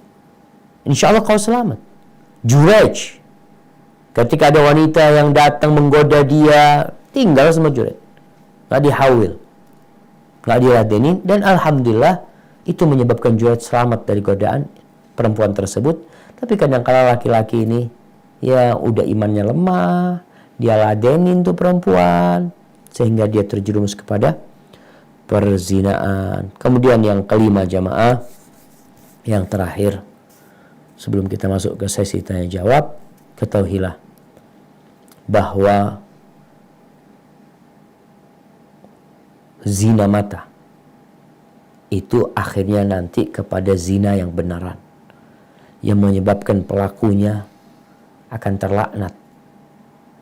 Insya Allah kau selamat. Jurej, ketika ada wanita yang datang menggoda dia, tinggal sama Jurej. Nggak dihawil, nggak diladenin, dan alhamdulillah itu menyebabkan Juret selamat dari godaan perempuan tersebut. Tapi kadang-kala laki-laki ini ya udah imannya lemah, dia ladenin tuh perempuan sehingga dia terjerumus kepada perzinaan. Kemudian yang kelima jamaah, Yang terakhir, sebelum kita masuk ke sesi tanya jawab, ketahuilah bahwa zina mata itu akhirnya nanti kepada zina yang benaran, yang menyebabkan pelakunya akan terlaknat,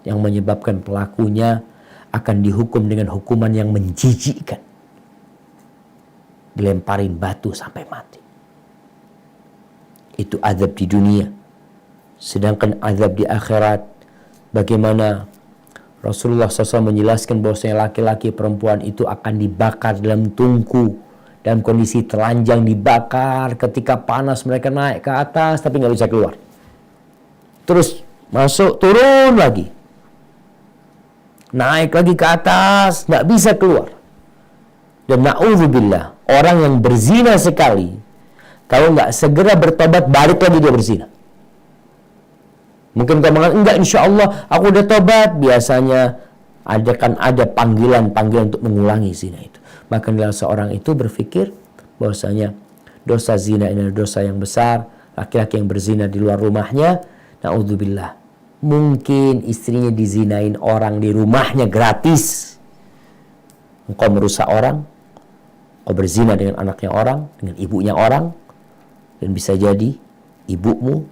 yang menyebabkan pelakunya akan dihukum dengan hukuman yang menjijikkan, dilemparin batu sampai mati. Itu azab di dunia. Sedangkan azab di akhirat, bagaimana Rasulullah SAW menjelaskan bahwasanya laki-laki perempuan itu akan dibakar dalam tungku, dalam kondisi telanjang dibakar, ketika panas mereka naik ke atas tapi nggak bisa keluar. Terus masuk, turun lagi, naik lagi ke atas, nggak bisa keluar. Dan na'udzubillah, orang yang berzina sekali, kalau nggak segera bertobat, balik lagi dia berzina. Mungkin kau mengatakan, enggak, insya Allah aku udah tobat. Biasanya ada panggilan-panggilan untuk mengulangi zina itu. Maka seorang itu berpikir bahwasanya dosa zina ini adalah dosa yang besar. Laki-laki yang berzina di luar rumahnya, na'udzubillah, mungkin istrinya dizinain orang di rumahnya gratis. Engkau merusak orang, kau berzina dengan anaknya orang, dengan ibunya orang, dan bisa jadi ibumu,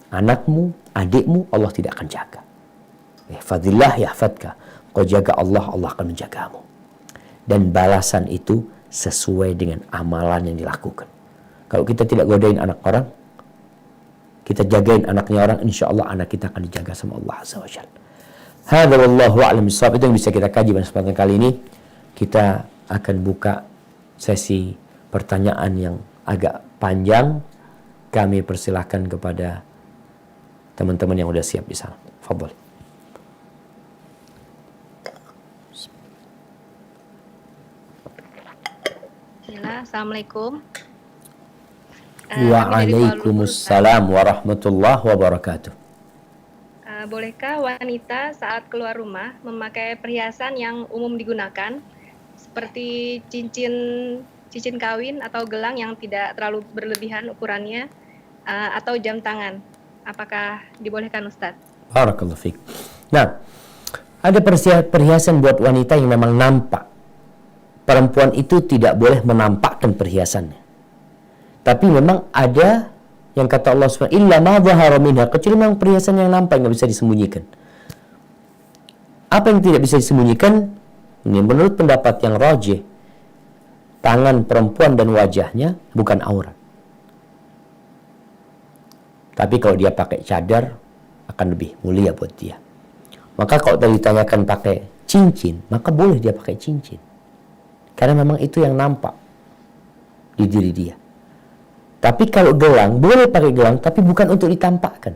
anakmu, adikmu Allah tidak akan jaga. Ihfadillah yahfadka. Kau jaga Allah, Allah akan menjagamu. Dan balasan itu sesuai dengan amalan yang dilakukan. Kalau kita tidak godain anak orang, kita jagain anaknya orang, insya Allah anak kita akan dijaga sama Allah Azza wa Jalla. Hadza wallahu a'lam bishawab. Itu yang bisa kita kaji pada kesempatan kali ini. Kita akan buka sesi pertanyaan yang agak panjang. Kami persilahkan kepada teman-teman yang udah siap di sana. Fadhol. Assalamualaikum. Waalaikumsalam warahmatullahi wabarakatuh. Bolehkah wanita saat keluar rumah memakai perhiasan yang umum digunakan seperti cincin kawin atau gelang yang tidak terlalu berlebihan ukurannya, atau jam tangan? Apakah dibolehkan, Ustadz? Barakallahu fiik. Nah, ada perhiasan buat wanita yang memang nampak. Perempuan itu tidak boleh menampakkan perhiasannya. Tapi memang ada yang kata Allah SWT, illa ma dhahara minha, kecuali memang perhiasan yang nampak, nggak bisa disembunyikan. Apa yang tidak bisa disembunyikan? Ini menurut pendapat yang rajih, tangan perempuan dan wajahnya bukan aurat. Tapi kalau dia pakai cadar, akan lebih mulia buat dia. Maka kalau tadi ditanyakan pakai cincin, maka boleh dia pakai cincin. Karena memang itu yang nampak di diri dia. Tapi kalau gelang, boleh pakai gelang, tapi bukan untuk ditampakkan.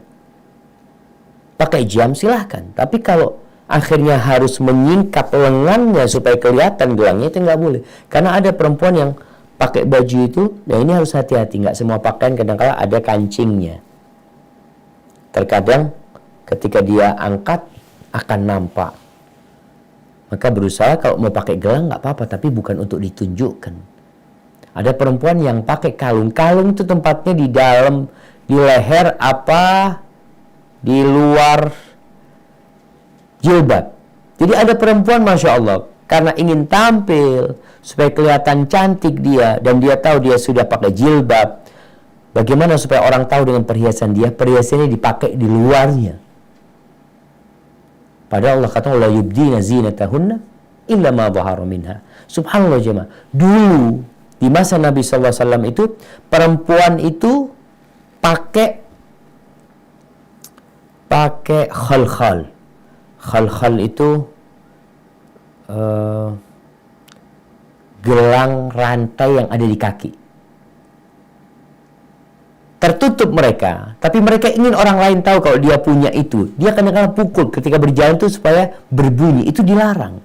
Pakai jam silahkan. Tapi kalau akhirnya harus menyingkap lengannya supaya kelihatan gelangnya, itu nggak boleh. Karena ada perempuan yang pakai baju itu, nah ini harus hati-hati. Nggak semua pakaian kadang-kadang ada kancingnya. Terkadang ketika dia angkat akan nampak. Maka berusaha kalau mau pakai gelang nggak apa-apa, tapi bukan untuk ditunjukkan. Ada perempuan yang pakai kalung. Kalung itu tempatnya di dalam, di leher apa, di luar jilbab. Jadi ada perempuan, Masya Allah, karena ingin tampil supaya kelihatan cantik dia, dan dia tahu dia sudah pakai jilbab. Bagaimana supaya orang tahu dengan perhiasan dia? Perhiasannya dipakai di luarnya. Padahal Allah kata, la yubdina zinatahunna illa ma dhahara minha. Subhanallah jemaah. Dulu di masa Nabi SAW itu, perempuan itu pakai khal-khal. Khal-khal itu gelang rantai yang ada di kaki. Tertutup mereka, tapi mereka ingin orang lain tahu kalau dia punya itu. Dia kadang-kadang pukul ketika berjalan itu supaya berbunyi. Itu dilarang.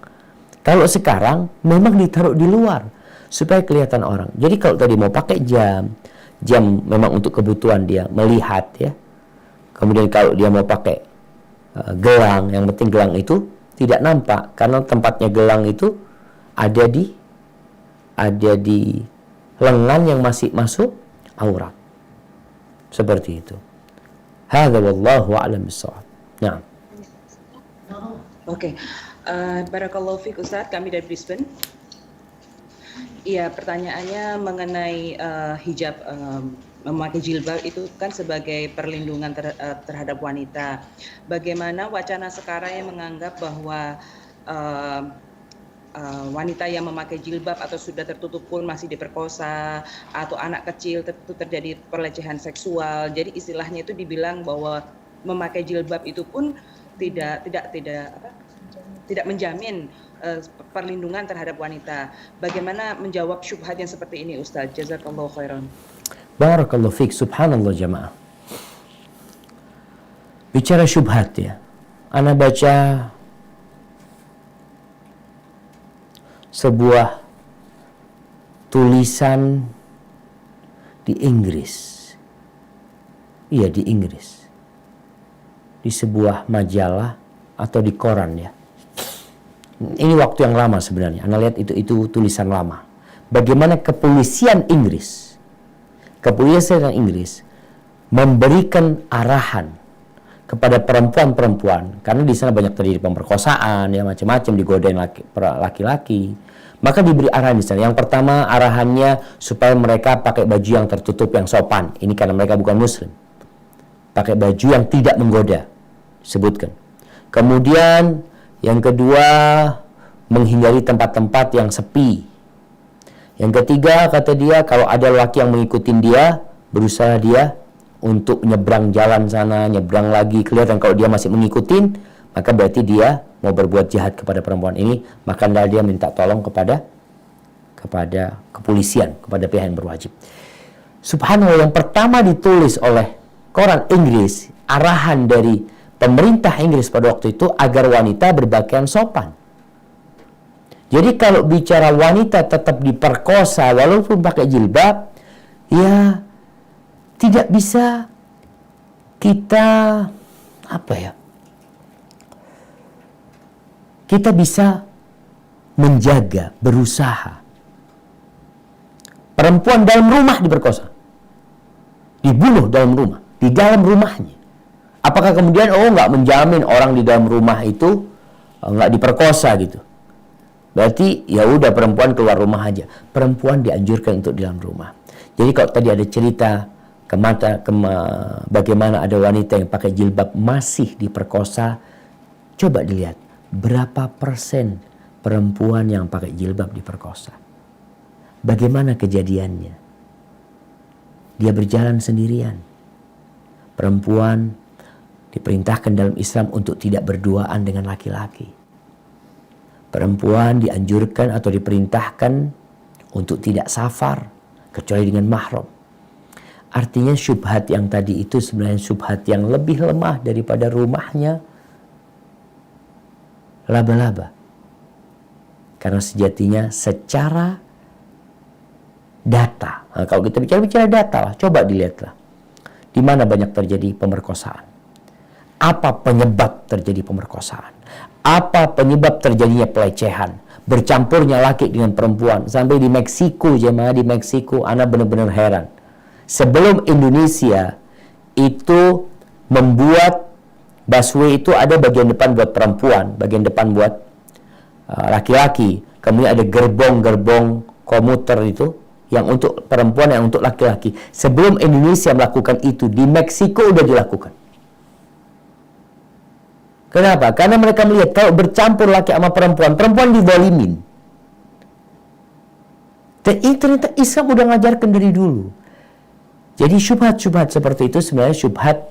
Kalau sekarang memang ditaruh di luar supaya kelihatan orang. Jadi kalau tadi mau pakai jam memang untuk kebutuhan dia melihat ya. Kemudian kalau dia mau pakai gelang, yang penting gelang itu tidak nampak, karena tempatnya gelang itu ada di lengan yang masih masuk aurat. Seperti itu. Hadza wallahu a'lam bissawab. Nah. Oke. Barakallahu fiik Ustaz, kami dari Brisbane. Iya, pertanyaannya mengenai hijab, memakai jilbab itu kan sebagai perlindungan terhadap wanita. Bagaimana wacana sekarang yang menganggap bahwa wanita yang memakai jilbab atau sudah tertutup pun masih diperkosa, atau anak kecil itu terjadi pelecehan seksual. Jadi istilahnya itu dibilang bahwa memakai jilbab itu pun tidak menjamin perlindungan terhadap wanita. Bagaimana menjawab syubhat yang seperti ini, Ustaz? Jazakallahu khairan. Barakallahu fiik. Subhanallah jamaah. Bicara syubhat ya. Ana baca sebuah tulisan di Inggris. Iya, di Inggris. Di sebuah majalah atau di koran ya. Ini waktu yang lama sebenarnya. Anda lihat itu tulisan lama. Bagaimana kepolisian Inggris memberikan arahan kepada perempuan-perempuan, karena di sana banyak terjadi pemerkosaan ya, macam-macam, digodain laki-laki. Maka diberi arahan di sana. Yang pertama arahannya supaya mereka pakai baju yang tertutup, yang sopan. Ini karena mereka bukan muslim. Pakai baju yang tidak menggoda, sebutkan. Kemudian yang kedua, menghindari tempat-tempat yang sepi. Yang ketiga, kata dia, kalau ada laki yang mengikuti dia, berusaha dia untuk nyebrang jalan sana, nyebrang lagi, kelihatan kalau dia masih mengikuti, maka berarti dia mau berbuat jahat kepada perempuan ini, maka dia minta tolong kepada kepolisian, kepada pihak yang berwajib. Subhanallah, yang pertama ditulis oleh koran Inggris, arahan dari pemerintah Inggris pada waktu itu agar wanita berpakaian sopan. Jadi kalau bicara wanita tetap diperkosa walaupun pakai jilbab, ya tidak bisa kita kita bisa menjaga, berusaha. Perempuan dalam rumah diperkosa, dibunuh dalam rumah, di dalam rumahnya. Apakah kemudian nggak menjamin orang di dalam rumah itu nggak diperkosa gitu? Berarti ya udah perempuan keluar rumah aja. Perempuan dianjurkan untuk di dalam rumah. Jadi kalau tadi ada cerita bagaimana ada wanita yang pakai jilbab masih diperkosa, coba dilihat berapa persen perempuan yang pakai jilbab diperkosa. Bagaimana kejadiannya? Dia berjalan sendirian. Perempuan diperintahkan dalam Islam untuk tidak berduaan dengan laki-laki. Perempuan dianjurkan atau diperintahkan untuk tidak safar kecuali dengan mahram. Artinya syubhat yang tadi itu sebenarnya syubhat yang lebih lemah daripada rumahnya laba-laba. Karena sejatinya secara data, kalau kita bicara data lah, coba dilihatlah di mana banyak terjadi pemerkosaan. Apa penyebab terjadi pemerkosaan? Apa penyebab terjadinya pelecehan? Bercampurnya laki dengan perempuan. Sampai di Meksiko, jemaah di Meksiko, Ana benar-benar heran. Sebelum Indonesia itu membuat busway itu ada bagian depan buat perempuan, bagian depan buat laki-laki. Kemudian ada gerbong-gerbong komuter itu yang untuk perempuan, yang untuk laki-laki. Sebelum Indonesia melakukan itu, di Meksiko udah dilakukan. Kenapa? Karena mereka melihat kalau bercampur laki sama perempuan, perempuan dizalimin. Dan ini ternyata Islam udah ngajarkan dari dulu. Jadi syubhat-syubhat seperti itu sebenarnya syubhat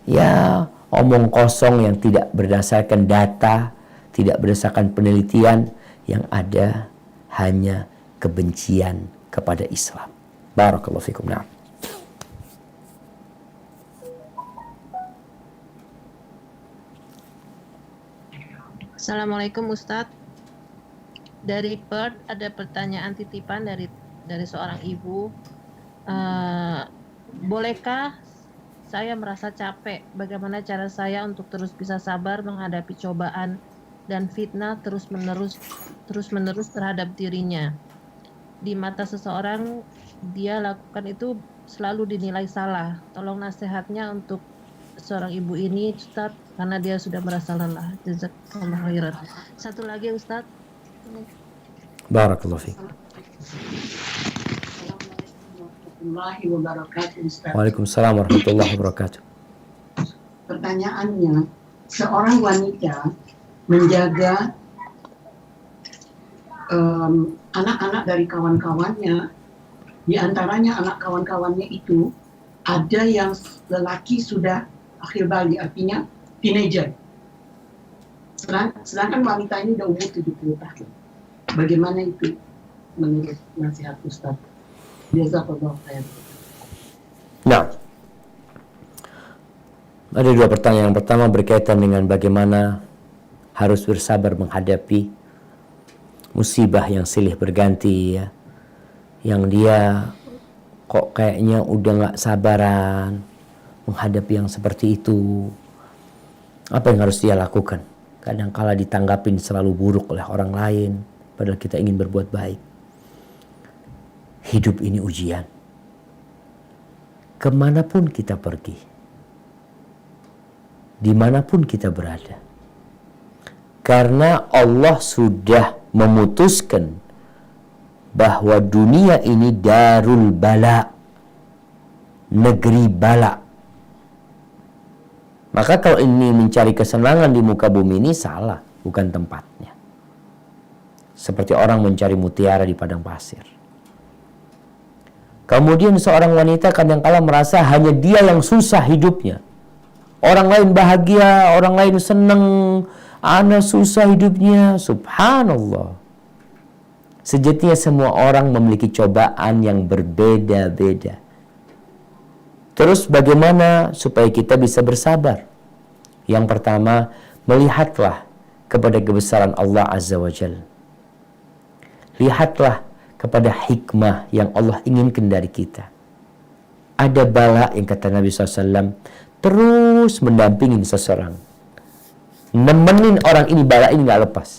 ya omong kosong yang tidak berdasarkan data, tidak berdasarkan penelitian, yang ada hanya kebencian kepada Islam. Barakallahu fikum. Nah. Assalamualaikum Ustadz. Dari Perth ada pertanyaan titipan dari seorang ibu. Bolehkah saya merasa capek? Bagaimana cara saya untuk terus bisa sabar menghadapi cobaan dan fitnah terus menerus terhadap dirinya? Di mata seseorang dia lakukan itu selalu dinilai salah. Tolong nasihatnya untuk seorang ibu ini, Ustadz, karena dia sudah merasa lelah. Jazakallah khairan. Satu lagi, Ustadz. Barakallahu fiik. Warahmatullahi wabarakatuh, Ustaz. Waalaikumsalam warahmatullahi wabarakatuh. Pertanyaannya, seorang wanita menjaga anak-anak dari kawan-kawannya, di antaranya anak kawan-kawannya itu ada yang lelaki sudah akhir balik, artinya teenager. Sedangkan wanita ini udah umur 70 tahun. Bagaimana itu menurut nasihat Ustaz? Jazakallahu khairan. Nah, ada dua pertanyaan. Yang pertama berkaitan dengan bagaimana harus bersabar menghadapi musibah yang silih berganti ya. Yang dia kok kayaknya udah gak sabaran menghadapi yang seperti itu. Apa yang harus dia lakukan? Kadang-kala ditanggapin selalu buruk oleh orang lain, padahal kita ingin berbuat baik. Hidup ini ujian. Kemanapun kita pergi, dimanapun kita berada, karena Allah sudah memutuskan bahwa dunia ini darul bala, negeri bala. Maka kalau ini mencari kesenangan di muka bumi ini salah, bukan tempatnya. Seperti orang mencari mutiara di padang pasir. Kemudian seorang wanita kadang-kala merasa hanya dia yang susah hidupnya. Orang lain bahagia, orang lain senang, ana susah hidupnya. Subhanallah. Sejatinya semua orang memiliki cobaan yang berbeda-beda. Terus bagaimana supaya kita bisa bersabar? Yang pertama, melihatlah kepada kebesaran Allah Azza wa Jalla. Lihatlah kepada hikmah yang Allah inginkan dari kita. Ada bala yang kata Nabi SAW terus mendampingin seseorang. Nemenin orang ini, bala ini gak lepas.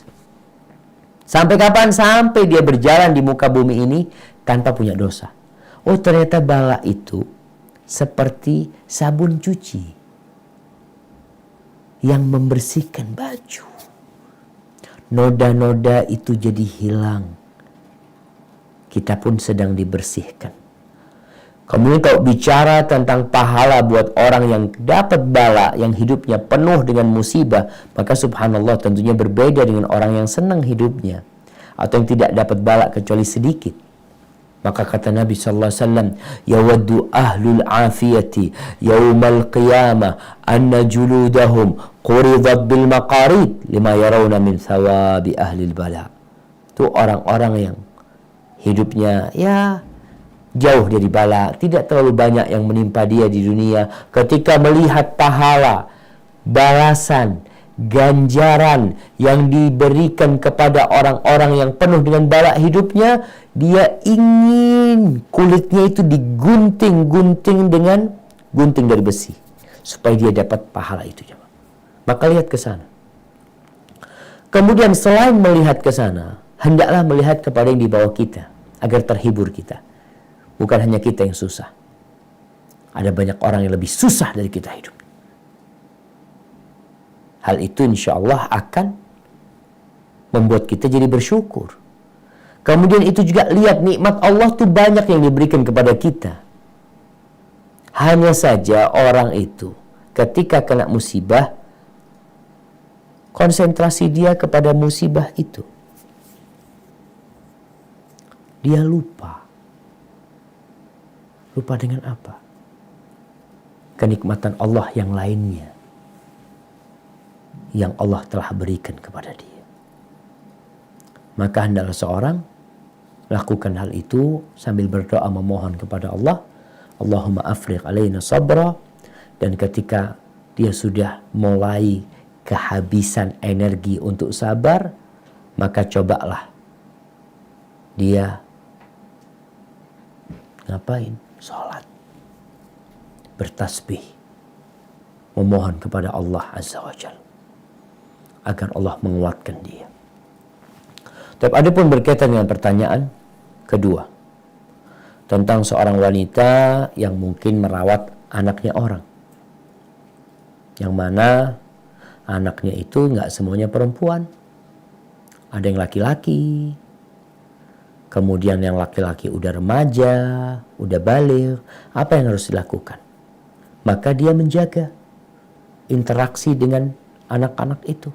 Sampai kapan? Sampai dia berjalan di muka bumi ini tanpa punya dosa. Oh, ternyata bala itu seperti sabun cuci yang membersihkan baju. Noda-noda itu jadi hilang. Kita pun sedang dibersihkan. Kemudian kalau bicara tentang pahala buat orang yang dapat bala, yang hidupnya penuh dengan musibah, maka subhanallah tentunya berbeda dengan orang yang senang hidupnya atau yang tidak dapat bala kecuali sedikit. Maka kata Nabi SAW, yawaddu ahlul afiyati yawmal qiyamah anna juludahum quridat bil maqarid lima yarawna min thawabi ahlil bala. Itu orang-orang yang hidupnya ya jauh dari bala, tidak terlalu banyak yang menimpa dia di dunia. Ketika melihat pahala, balasan, ganjaran yang diberikan kepada orang-orang yang penuh dengan bala hidupnya, dia ingin kulitnya itu digunting-gunting dengan gunting dari besi supaya dia dapat pahala itu. Maka lihat ke sana. Kemudian selain melihat ke sana, hendaklah melihat kepada yang di bawah kita agar terhibur kita. Bukan hanya kita yang susah. Ada banyak orang yang lebih susah dari kita hidup. Hal itu insya Allah akan membuat kita jadi bersyukur. Kemudian itu juga lihat nikmat Allah tuh banyak yang diberikan kepada kita. Hanya saja orang itu ketika kena musibah, konsentrasi dia kepada musibah itu. Dia lupa. Lupa dengan apa? Kenikmatan Allah yang lainnya yang Allah telah berikan kepada dia. Maka hendaklah seorang lakukan hal itu sambil berdoa memohon kepada Allah, Allahumma afriq alaina sabra. Dan ketika dia sudah mulai kehabisan energi untuk sabar, maka cobalah dia ngapain? Salat, bertasbih, memohon kepada Allah Azza wa Jalla agar Allah menguatkan dia. Tapi ada pun berkaitan dengan pertanyaan kedua, tentang seorang wanita yang mungkin merawat anaknya orang, yang mana anaknya itu nggak semuanya perempuan, ada yang laki-laki, kemudian yang laki-laki udah remaja, udah baligh. Apa yang harus dilakukan? Maka dia menjaga interaksi dengan anak-anak itu.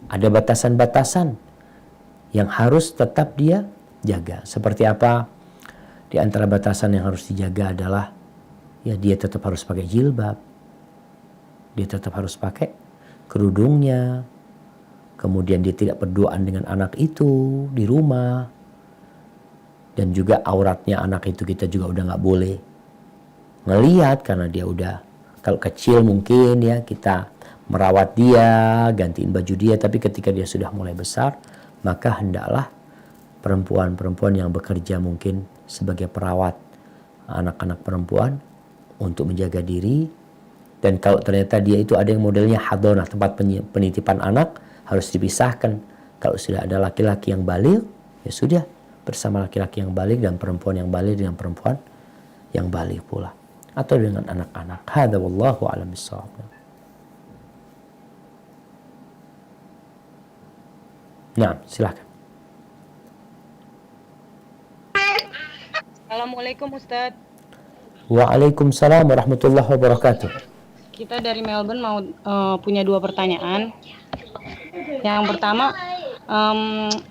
Ada batasan-batasan yang harus tetap dia jaga. Seperti apa? Di antara batasan yang harus dijaga adalah ya dia tetap harus pakai jilbab. Dia tetap harus pakai kerudungnya. Kemudian dia tidak berduaan dengan anak itu di rumah. Dan juga auratnya anak itu kita juga udah nggak boleh ngelihat, karena dia udah, kalau kecil mungkin ya kita merawat dia, gantiin baju dia, tapi ketika dia sudah mulai besar, maka hendaklah perempuan-perempuan yang bekerja mungkin sebagai perawat anak-anak perempuan untuk menjaga diri. Dan kalau ternyata dia itu ada yang modelnya hadonah, tempat penitipan anak, harus dipisahkan. Kalau sudah ada laki-laki yang baligh, ya sudah bersama laki-laki yang baligh, dan perempuan yang baligh dengan perempuan yang baligh pula, atau dengan anak-anak. Hadza wallahu a'lam bissawab. Nah, silakan. Assalamualaikum Ustadz. Waalaikumsalam warahmatullahi wabarakatuh. Kita dari Melbourne mau punya 2 pertanyaan. Yang pertama,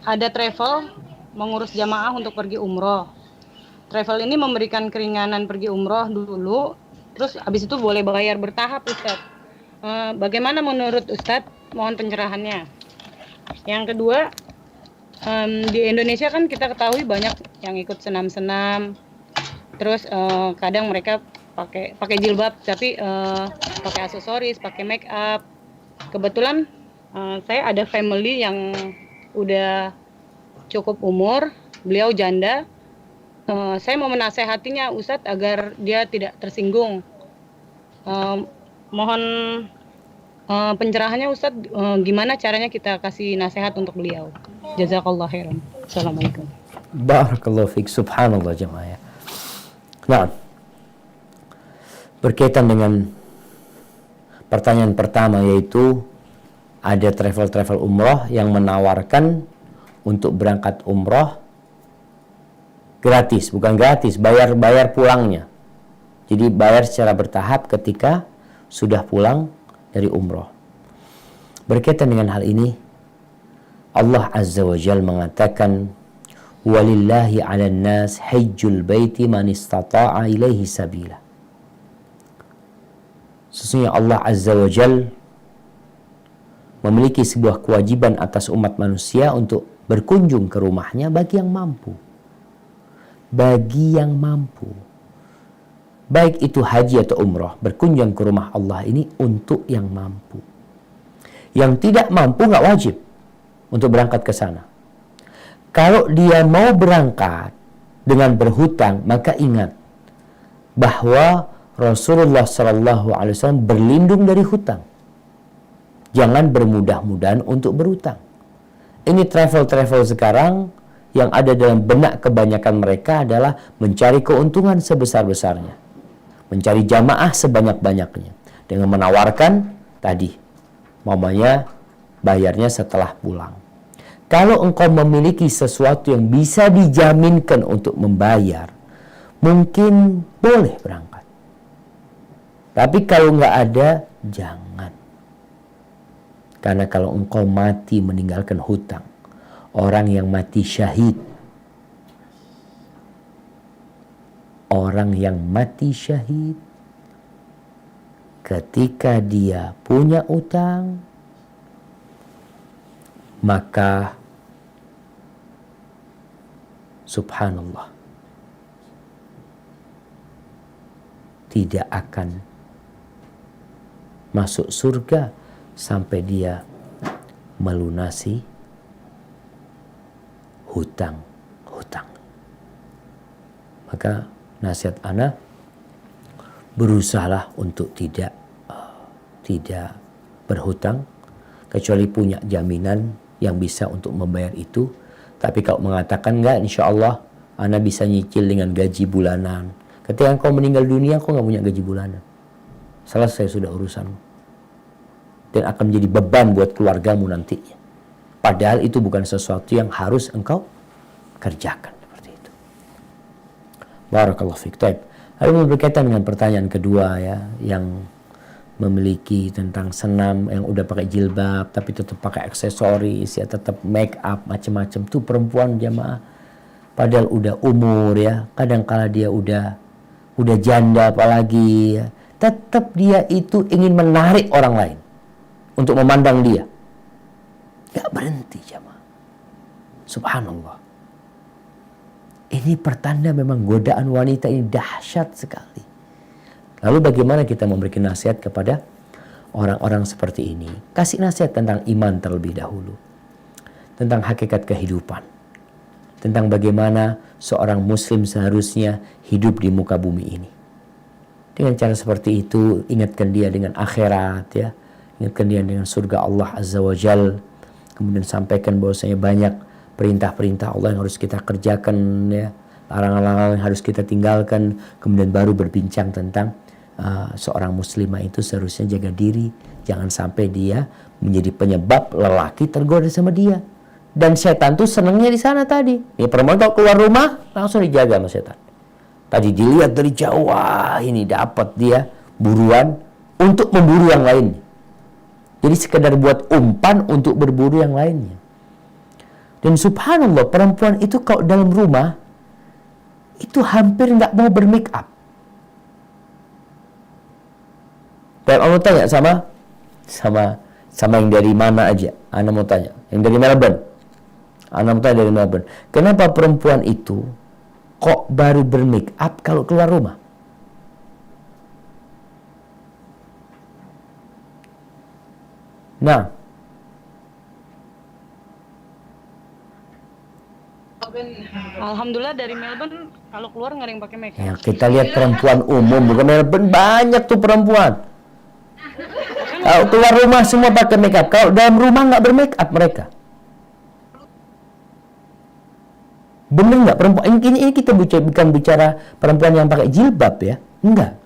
ada travel mengurus jamaah untuk pergi umroh. Travel ini memberikan keringanan pergi umroh dulu, terus habis itu boleh bayar bertahap, Ustadz. Bagaimana menurut Ustadz? Mohon pencerahannya. Yang kedua, di Indonesia kan kita ketahui banyak yang ikut senam-senam, terus kadang mereka pakai jilbab, tapi pakai aksesoris, pakai make up. Kebetulan saya ada family yang udah cukup umur, beliau janda. Saya mau menasehatinya Ustadz agar dia tidak tersinggung. Mohon pencerahannya Ustadz, gimana caranya kita kasih nasihat untuk beliau. Jazakallah khairan. Assalamualaikum. Barakallahu fiik. Subhanallah jemaah. Nah, berkaitan dengan pertanyaan pertama, yaitu ada travel umroh yang menawarkan untuk berangkat umroh gratis, bukan gratis, bayar pulangnya. Jadi bayar secara bertahap ketika sudah pulang dari umroh. Berkaitan dengan hal ini, Allah Azza wa Jalla mengatakan, walillahi 'alan nas hajjul baiti man istata'a ilaihi sabila. Sesungguhnya Allah Azza wa Jalla memiliki sebuah kewajiban atas umat manusia untuk berkunjung ke rumahnya bagi yang mampu. Bagi yang mampu. Baik itu haji atau umroh, berkunjung ke rumah Allah ini untuk yang mampu. Yang tidak mampu nggak wajib untuk berangkat ke sana. Kalau dia mau berangkat dengan berhutang, maka ingat bahwa Rasulullah SAW berlindung dari hutang. Jangan bermudah-mudahan untuk berhutang. Ini travel sekarang yang ada dalam benak kebanyakan mereka adalah mencari keuntungan sebesar-besarnya. Mencari jamaah sebanyak-banyaknya. Dengan menawarkan tadi, mamanya bayarnya setelah pulang. Kalau engkau memiliki sesuatu yang bisa dijaminkan untuk membayar, mungkin boleh berangkat. Tapi kalau nggak ada, jangan. Karena kalau engkau mati meninggalkan hutang, orang yang mati syahid, orang yang mati syahid ketika dia punya utang, maka subhanallah, tidak akan masuk surga sampai dia melunasi hutang. Maka nasihat ana, berusahalah untuk tidak berhutang, kecuali punya jaminan yang bisa untuk membayar itu. Tapi kalau mengatakan enggak, insya Allah Ana bisa nyicil dengan gaji bulanan. Ketika engkau meninggal dunia, engkau nggak punya gaji bulanan. Selesai sudah urusanmu. Dan akan menjadi beban buat keluargamu nantinya. Padahal itu bukan sesuatu yang harus engkau kerjakan. Seperti itu. Barakallahu fiik. Lalu berkaitan dengan pertanyaan kedua ya, yang memiliki tentang senam, yang udah pakai jilbab tapi tetap pakai aksesoris ya, tetap make up macam-macam, tuh perempuan jamaah, padahal udah umur ya, kadang kala dia udah janda apalagi ya, tetap dia itu ingin menarik orang lain untuk memandang dia, gak berhenti jamaah. Subhanallah, ini pertanda memang godaan wanita ini dahsyat sekali. Lalu bagaimana kita memberikan nasihat kepada orang-orang seperti ini? Kasih nasihat tentang iman terlebih dahulu. Tentang hakikat kehidupan. Tentang bagaimana seorang muslim seharusnya hidup di muka bumi ini. Dengan cara seperti itu, ingatkan dia dengan akhirat ya. Ingatkan dia dengan surga Allah Azza wa Jal. Kemudian sampaikan bahwasanya banyak perintah-perintah Allah yang harus kita kerjakan ya. Larangan-larangan yang harus kita tinggalkan. Kemudian baru berbincang tentang seorang muslimah itu seharusnya jaga diri, jangan sampai dia menjadi penyebab lelaki tergoda sama dia. Dan setan tuh senangnya di sana tadi. Ini perempuan kalau keluar rumah langsung dijaga sama setan. Tadi dilihat dari jauh, wah ini dapat dia buruan untuk memburu yang lainnya. Jadi sekedar buat umpan untuk berburu yang lainnya. Dan subhanallah, perempuan itu kalau dalam rumah itu hampir nggak mau bermake up. Dan Allah tanya sama yang dari mana aja. Ana mau tanya, yang dari Melbourne. Ana mau tanya dari Melbourne. Kenapa perempuan itu kok baru bermake up kalau keluar rumah? Nah, Alhamdulillah dari Melbourne kalau keluar nggak ada yang pakai makeup. ya kita lihat perempuan umum, bukan Melbourne, banyak tuh perempuan. Kalau keluar rumah semua pakai make up. Kalau dalam rumah nggak bermake up mereka. Bener nggak perempuan? Ini kita bukan bicara perempuan yang pakai jilbab ya. Enggak.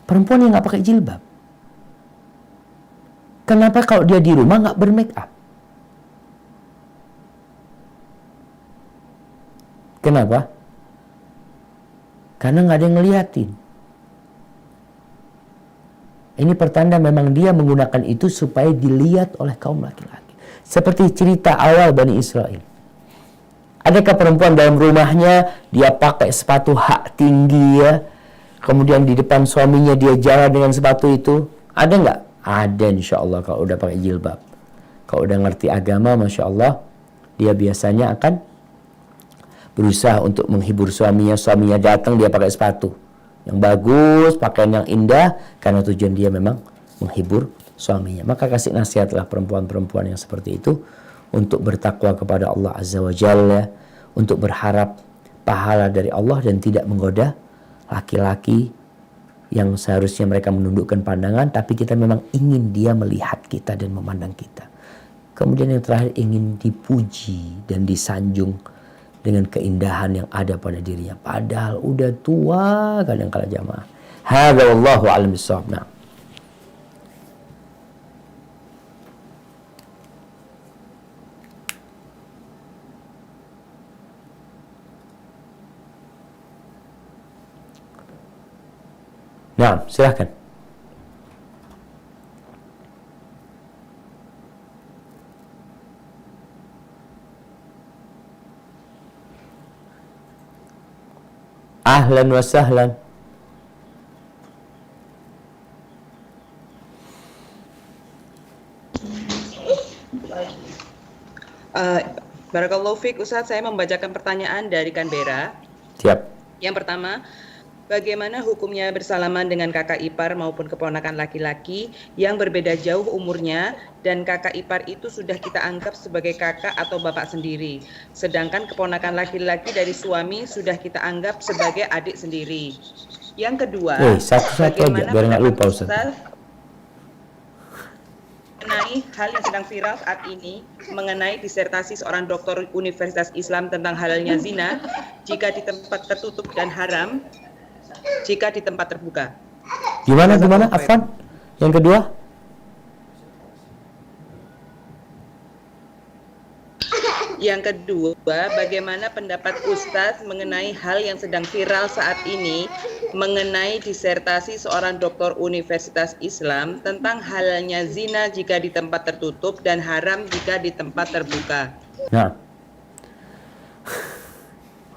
Perempuan yang nggak pakai jilbab. Kenapa kalau dia di rumah nggak bermake up? Kenapa? Karena nggak ada yang ngeliatin. Ini pertanda memang dia menggunakan itu supaya dilihat oleh kaum laki-laki. Seperti cerita awal Bani Israel. Adakah perempuan dalam rumahnya dia pakai sepatu hak tinggi ya, kemudian di depan suaminya dia jalan dengan sepatu itu? Ada nggak? Ada insya Allah kalau udah pakai jilbab. Kalau udah ngerti agama, masya Allah, dia biasanya akan berusaha untuk menghibur suaminya. Suaminya datang dia pakai sepatu yang bagus, pakaian yang indah, karena tujuan dia memang menghibur suaminya. Maka kasih nasihatlah perempuan-perempuan yang seperti itu untuk bertakwa kepada Allah Azza wa Jalla, untuk berharap pahala dari Allah dan tidak menggoda laki-laki yang seharusnya mereka menundukkan pandangan, tapi kita memang ingin dia melihat kita dan memandang kita. Kemudian yang terakhir, ingin dipuji dan disanjung dengan keindahan yang ada pada dirinya, padahal udah tua kadang-kala jamaah. Hadza wallahu a'lam bissawab. Nah, silahkan. Ahlan wa sahlan. Barakallahu fiik Ustaz, saya membacakan pertanyaan dari Canberra. Siap. Yang pertama, bagaimana hukumnya bersalaman dengan kakak ipar maupun keponakan laki-laki yang berbeda jauh umurnya dan kakak ipar itu sudah kita anggap sebagai kakak atau bapak sendiri, sedangkan keponakan laki-laki dari suami sudah kita anggap sebagai adik sendiri. Yang kedua, Satu-satu aja biar nggak lupa Ustaz. mengenai hal yang sedang viral saat ini, mengenai disertasi seorang doktor Universitas Islam tentang halalnya zina jika di tempat tertutup dan haram jika di tempat terbuka. Gimana? Afwan? Yang kedua? Yang kedua, bagaimana pendapat Ustadz mengenai hal yang sedang viral saat ini mengenai disertasi seorang doktor Universitas Islam tentang halalnya zina jika di tempat tertutup dan haram jika di tempat terbuka. Nah,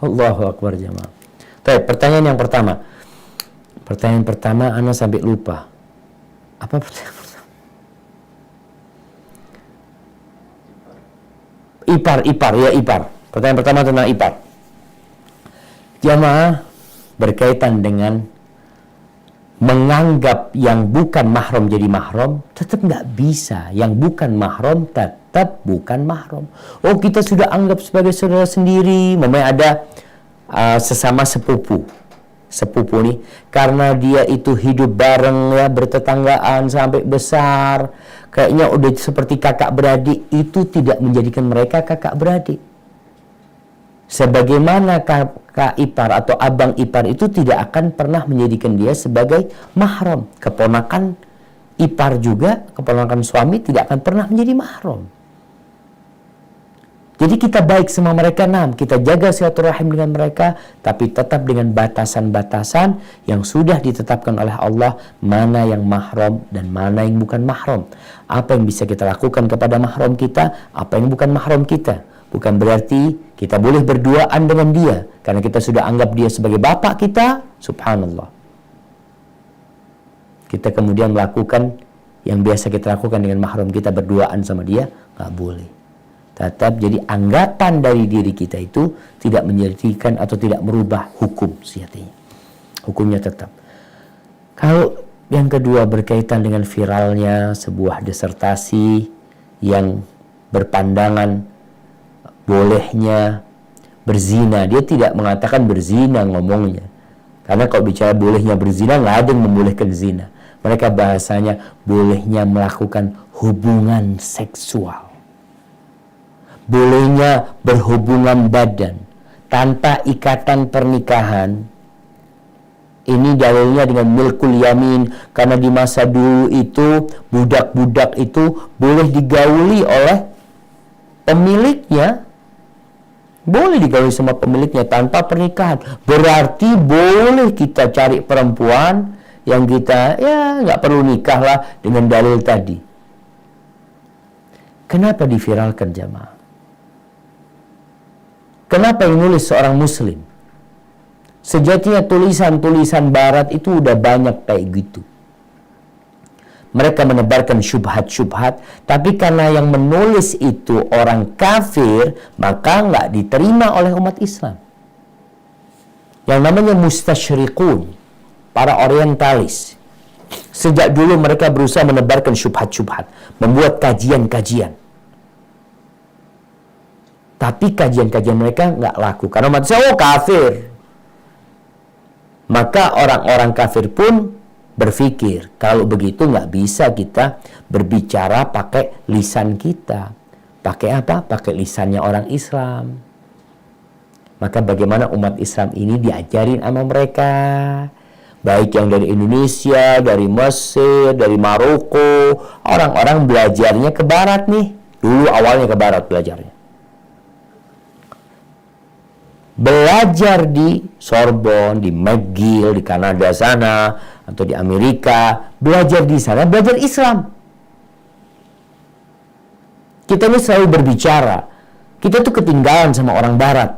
Allahu Akbar jamaah. Baik, pertanyaan yang pertama. Pertanyaan pertama, Ana sampai lupa. Apa pertanyaan pertama? Ipar. Pertanyaan pertama tentang ipar. Jamaah, berkaitan dengan menganggap yang bukan mahram jadi mahram, tetap nggak bisa. Yang bukan mahram tetap bukan mahram. Oh, kita sudah anggap sebagai saudara sendiri. Memang ada sesama sepupu nih, karena dia itu hidup bareng ya, bertetanggaan sampai besar, kayaknya udah seperti kakak beradik, itu tidak menjadikan mereka kakak beradik. Sebagaimana kakak ipar atau abang ipar itu tidak akan pernah menjadikan dia sebagai mahram. Keponakan ipar juga, keponakan suami tidak akan pernah menjadi mahram. Jadi kita baik sama mereka, kita jaga silaturahim dengan mereka, tapi tetap dengan batasan-batasan yang sudah ditetapkan oleh Allah, mana yang mahram dan mana yang bukan mahram. Apa yang bisa kita lakukan kepada mahram kita, apa yang bukan mahram kita. Bukan berarti kita boleh berduaan dengan dia, karena kita sudah anggap dia sebagai bapak kita, subhanallah. Kita kemudian melakukan yang biasa kita lakukan dengan mahram kita, berduaan sama dia, nggak boleh. Tetap jadi anggapan dari diri kita itu tidak menjadikan atau tidak merubah hukum sejatinya. Hukumnya tetap. Kalau yang kedua berkaitan dengan viralnya sebuah disertasi yang berpandangan bolehnya berzina. Dia tidak mengatakan berzina ngomongnya. Karena kalau bicara bolehnya berzina, nggak ada yang membolehkan zina. Mereka bahasanya bolehnya melakukan hubungan seksual. Bolehnya berhubungan badan tanpa ikatan pernikahan. Ini dalilnya dengan milkul yamin, karena di masa dulu itu budak-budak itu boleh digauli oleh pemiliknya, boleh digauli sama pemiliknya tanpa pernikahan. Berarti boleh kita cari perempuan yang kita nggak perlu nikah lah dengan dalil tadi. Kenapa diviralkan jamaah? Kenapa yang nulis seorang muslim? Sejatinya tulisan-tulisan barat itu udah banyak kayak gitu. Mereka menebarkan syubhat-syubhat, tapi karena yang menulis itu orang kafir, maka nggak diterima oleh umat Islam. Yang namanya mustasyriqun, para orientalis. Sejak dulu mereka berusaha menebarkan syubhat-syubhat, membuat kajian-kajian. Tapi kajian-kajian mereka nggak laku. Karena umat Islam, kafir. Maka orang-orang kafir pun berpikir, kalau begitu nggak bisa kita berbicara pakai lisan kita. Pakai apa? Pakai lisannya orang Islam. Maka bagaimana umat Islam ini diajarin sama mereka? Baik yang dari Indonesia, dari Mesir, dari Maroko. Orang-orang belajarnya ke barat nih. Dulu awalnya ke barat belajarnya. Belajar di Sorbonne, di McGill, di Kanada sana, atau di Amerika, belajar di sana, belajar Islam. Kita ini selalu berbicara, kita tuh ketinggalan sama orang Barat.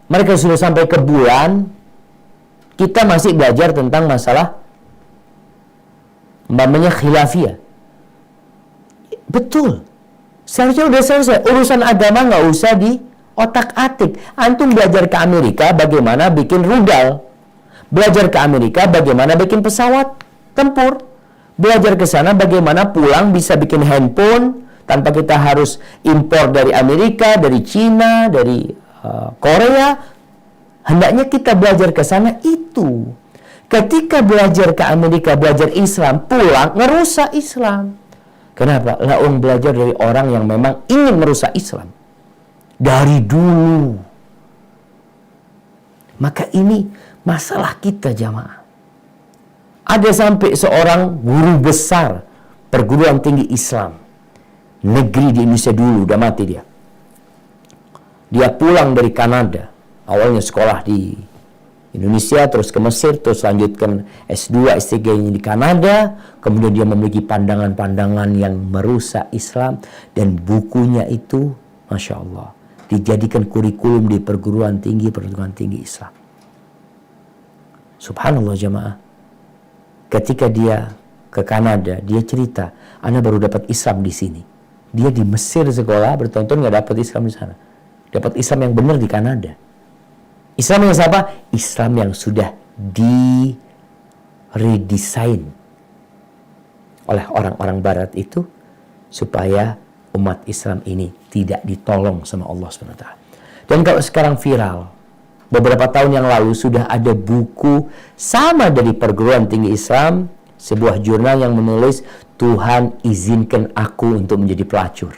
Mereka sudah sampai ke bulan, kita masih belajar tentang masalah namanya khilafiyah. Betul, seharusnya udah selesai. Urusan agama nggak usah di otak-atik. Antum belajar ke Amerika bagaimana bikin rudal. Belajar ke Amerika bagaimana bikin pesawat tempur. Belajar ke sana bagaimana pulang bisa bikin handphone tanpa kita harus impor dari Amerika, dari Cina, dari Korea. Hendaknya kita belajar ke sana itu. Ketika belajar ke Amerika, belajar Islam, pulang ngerusak Islam. Kenapa? Laung belajar dari orang yang memang ingin merusak Islam dari dulu. Maka ini masalah kita jamaah. Ada sampai seorang guru besar perguruan tinggi Islam negeri di Indonesia dulu, udah mati dia. Dia pulang dari Kanada. Awalnya sekolah di Indonesia, terus ke Mesir, terus lanjutkan S2, S3-nya di Kanada. Kemudian dia memiliki pandangan-pandangan yang merusak Islam. Dan bukunya itu, Masya Allah, dijadikan kurikulum di perguruan tinggi Islam. Subhanallah jamaah. Ketika dia ke Kanada, dia cerita, Ana baru dapat Islam di sini. Dia di Mesir sekolah, bertonton nggak dapat Islam di sana. Dapat Islam yang benar di Kanada. Islam yang siapa? Islam yang sudah di-redesign oleh orang-orang Barat itu supaya umat Islam ini tidak ditolong sama Allah SWT. Dan kalau sekarang viral, beberapa tahun yang lalu sudah ada buku sama dari perguruan tinggi Islam, sebuah jurnal yang menulis Tuhan izinkan aku untuk menjadi pelacur.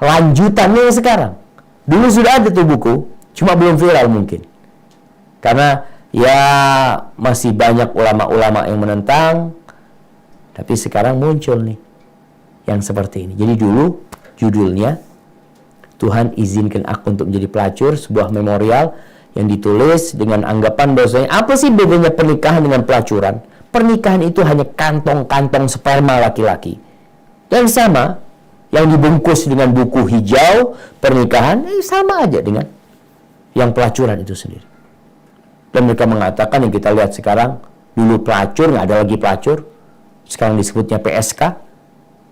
Lanjutannya sekarang. Dulu sudah ada tuh buku, cuma belum viral mungkin. Karena ya masih banyak ulama-ulama yang menentang. Tapi sekarang muncul nih yang seperti ini. Jadi dulu judulnya Tuhan izinkan aku untuk menjadi pelacur, sebuah memorial yang ditulis dengan anggapan bahwasanya apa sih bedanya pernikahan dengan pelacuran? Pernikahan itu hanya kantong-kantong sperma laki-laki. Dan sama yang dibungkus dengan buku hijau pernikahan sama aja dengan yang pelacuran itu sendiri. Dan mereka mengatakan yang kita lihat sekarang, dulu pelacur, nggak ada lagi pelacur, sekarang disebutnya PSK.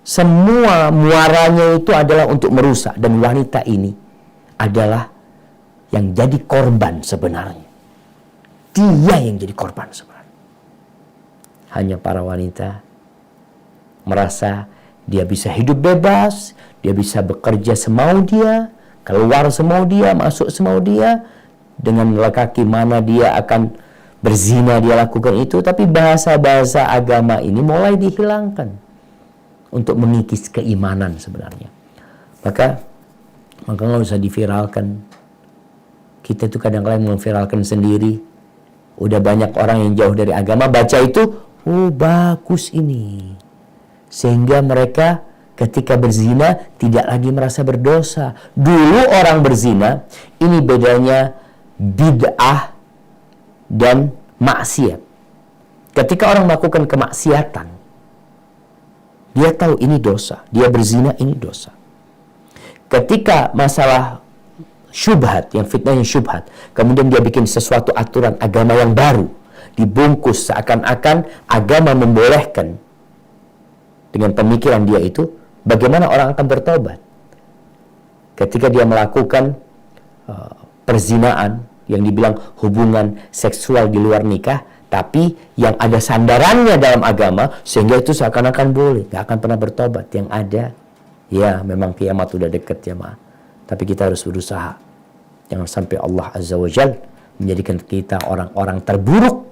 Semua muaranya itu adalah untuk merusak, dan wanita ini adalah yang jadi korban sebenarnya. Dia yang jadi korban sebenarnya. Hanya para wanita merasa dia bisa hidup bebas, dia bisa bekerja semau dia, keluar semau dia, masuk semau dia, dengan lelaki mana dia akan berzina dia lakukan itu. Tapi bahasa-bahasa agama ini mulai dihilangkan untuk mengikis keimanan sebenarnya. Maka nggak usah diviralkan. Kita tuh kadang-kadang memviralkan sendiri. Udah banyak orang yang jauh dari agama baca itu, oh bagus ini. Sehingga mereka ketika berzina tidak lagi merasa berdosa. Dulu orang berzina, ini bedanya bid'ah dan maksiat. Ketika orang melakukan kemaksiatan, dia tahu ini dosa, dia berzina ini dosa. Ketika masalah syubhat, yang fitnahnya syubhat, kemudian dia bikin sesuatu aturan agama yang baru, dibungkus seakan-akan agama membolehkan. Dengan pemikiran dia itu, bagaimana orang akan bertobat? Ketika dia melakukan perzinaan, yang dibilang hubungan seksual di luar nikah, tapi yang ada sandarannya dalam agama, sehingga itu seakan-akan boleh, gak akan pernah bertobat. Yang ada, ya memang kiamat udah deket ya ma. Tapi kita harus berusaha. Jangan sampai Allah Azza wa Jal menjadikan kita orang-orang terburuk.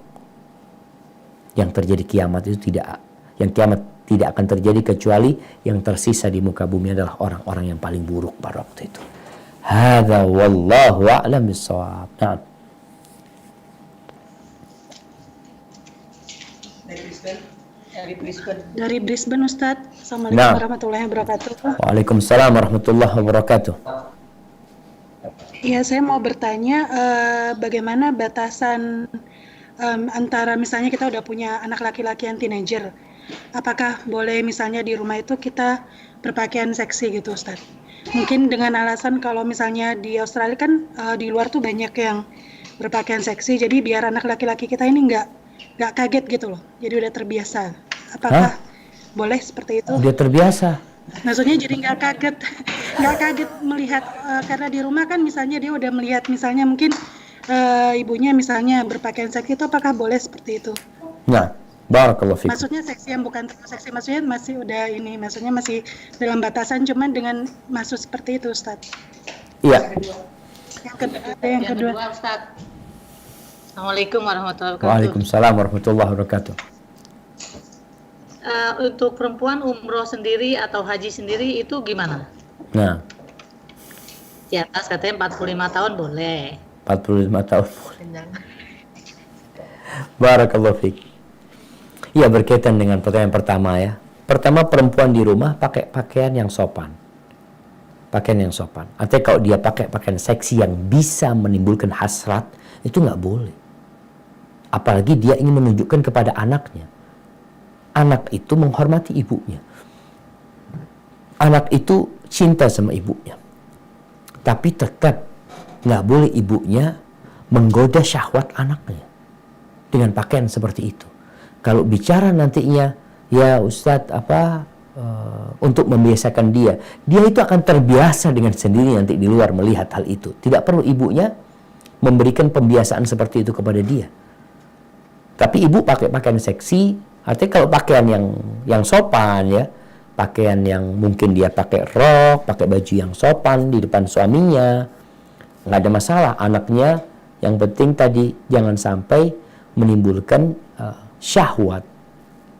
Yang terjadi kiamat itu tidak, yang kiamat tidak akan terjadi kecuali yang tersisa di muka bumi adalah orang-orang yang paling buruk pada waktu itu. Hadza wallahu a'lam bissawab. Nah. Dari Brisbane Ustadz. Assalamualaikum warahmatullahi wabarakatuh. Waalaikumsalam warahmatullahi wabarakatuh. Ya, saya mau bertanya bagaimana batasan antara misalnya kita udah punya anak laki-laki yang teenager. Apakah boleh misalnya di rumah itu kita berpakaian seksi gitu Ustadz? Mungkin dengan alasan kalau misalnya di Australia kan di luar tuh banyak yang berpakaian seksi, jadi biar anak laki-laki kita ini nggak kaget gitu loh, jadi udah terbiasa. Apakah boleh seperti itu? Udah terbiasa. Maksudnya jadi nggak kaget melihat karena di rumah kan misalnya dia udah melihat misalnya mungkin ibunya misalnya berpakaian seksi, itu apakah boleh seperti itu? Nah, barakallahu fikum. Maksudnya seksi yang bukan seksi, maksudnya masih udah ini, maksudnya masih dalam batasan, cuman dengan maksud seperti itu, Ustadz. Iya. Yang kedua, Ustadz. Assalamualaikum warahmatullahi wabarakatuh. Waalaikumsalam warahmatullahi wabarakatuh. untuk perempuan umroh sendiri atau haji sendiri itu gimana? Nah, Di atas katanya 45 tahun boleh. 45 tahun. Barakallahu fiik. Iya, berkaitan dengan pertanyaan pertama ya. Pertama, perempuan di rumah pakai pakaian yang sopan. Pakaian yang sopan. Artinya kalau dia pakai pakaian seksi yang bisa menimbulkan hasrat, itu nggak boleh. Apalagi dia ingin menunjukkan kepada anaknya. Anak itu menghormati ibunya. Anak itu cinta sama ibunya. Tapi tetap nggak boleh ibunya menggoda syahwat anaknya dengan pakaian seperti itu. Kalau bicara nantinya, ya Ustadz untuk membiasakan dia itu akan terbiasa dengan sendiri nanti di luar melihat hal itu. Tidak perlu ibunya memberikan pembiasaan seperti itu kepada dia. Tapi ibu pakai pakaian seksi, artinya kalau pakaian yang sopan ya, pakaian yang mungkin dia pakai rok, pakai baju yang sopan di depan suaminya, nggak ada masalah. Anaknya yang penting tadi jangan sampai menimbulkan syahwat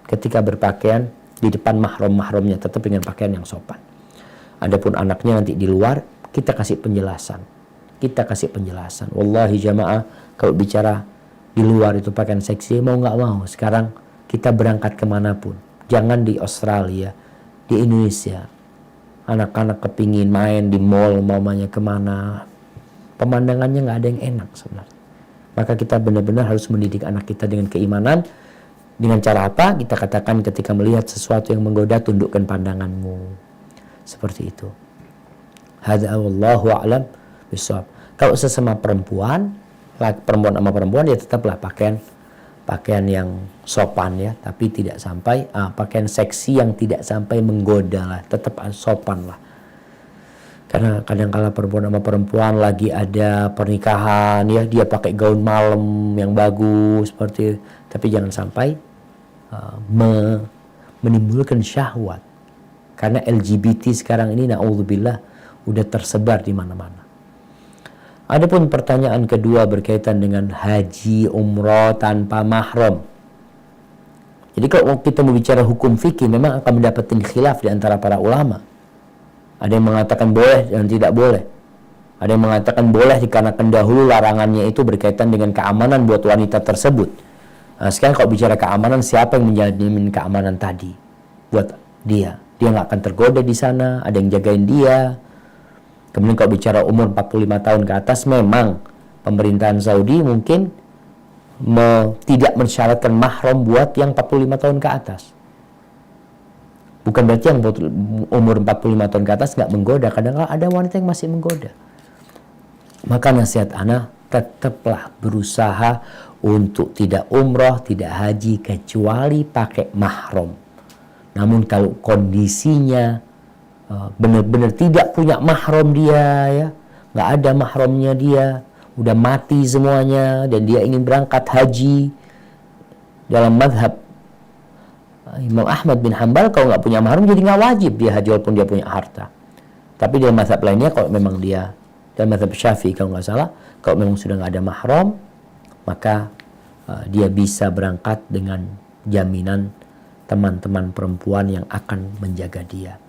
ketika berpakaian di depan mahram-mahramnya, tetap dengan pakaian yang sopan. Adapun anaknya nanti di luar, kita kasih penjelasan. Wallahi jamaah, kalau bicara di luar itu pakaian seksi, mau nggak mau sekarang kita berangkat kemanapun, jangan di Australia, di Indonesia, anak-anak kepingin main di mall, mamanya kemana, pemandangannya nggak ada yang enak sebenarnya. Maka kita benar-benar harus mendidik anak kita dengan keimanan. Dengan cara apa? Kita katakan ketika melihat sesuatu yang menggoda, tundukkan pandanganmu. Seperti itu. Hadza wallahu a'lam bishawab. Kalau sesama perempuan sama perempuan, ya tetaplah pakaian yang sopan ya, tapi tidak sampai pakaian seksi yang tidak sampai menggoda lah, tetap sopan lah. Karena kadang-kala perempuan sama perempuan lagi ada pernikahan ya, dia pakai gaun malam yang bagus seperti, tapi jangan sampai menimbulkan syahwat. Karena LGBT sekarang ini na'udzubillah udah tersebar di mana-mana. Adapun pertanyaan kedua berkaitan dengan haji umroh tanpa mahram. Jadi kalau kita berbicara hukum fikih, memang akan mendapatkan khilaf di antara para ulama. Ada yang mengatakan boleh dan tidak boleh. Ada yang mengatakan boleh dikarenakan dahulu larangannya itu berkaitan dengan keamanan buat wanita tersebut. Nah, sekarang kalau bicara keamanan, siapa yang menjamin keamanan tadi buat dia? Dia nggak akan tergoda di sana, ada yang jagain dia. Kemudian kalau bicara umur 45 tahun ke atas, memang pemerintahan Saudi mungkin tidak mensyaratkan mahram buat yang 45 tahun ke atas. Bukan berarti yang umur 45 tahun ke atas nggak menggoda. Kadang-kadang ada wanita yang masih menggoda. Maka nasihat ana, tetaplah berusaha untuk tidak umroh, tidak haji, kecuali pakai mahram. Namun kalau kondisinya benar-benar tidak punya mahram dia ya, nggak ada mahramnya dia, udah mati semuanya, dan dia ingin berangkat haji, dalam madhab Imam Ahmad bin Hanbal, kalau nggak punya mahram jadi nggak wajib dia haji walaupun dia punya harta. Tapi dalam mazhab lainnya, kalau memang dia, dalam mazhab Syafi'i kalau nggak salah, kalau memang sudah nggak ada mahram, maka dia bisa berangkat dengan jaminan teman-teman perempuan yang akan menjaga dia.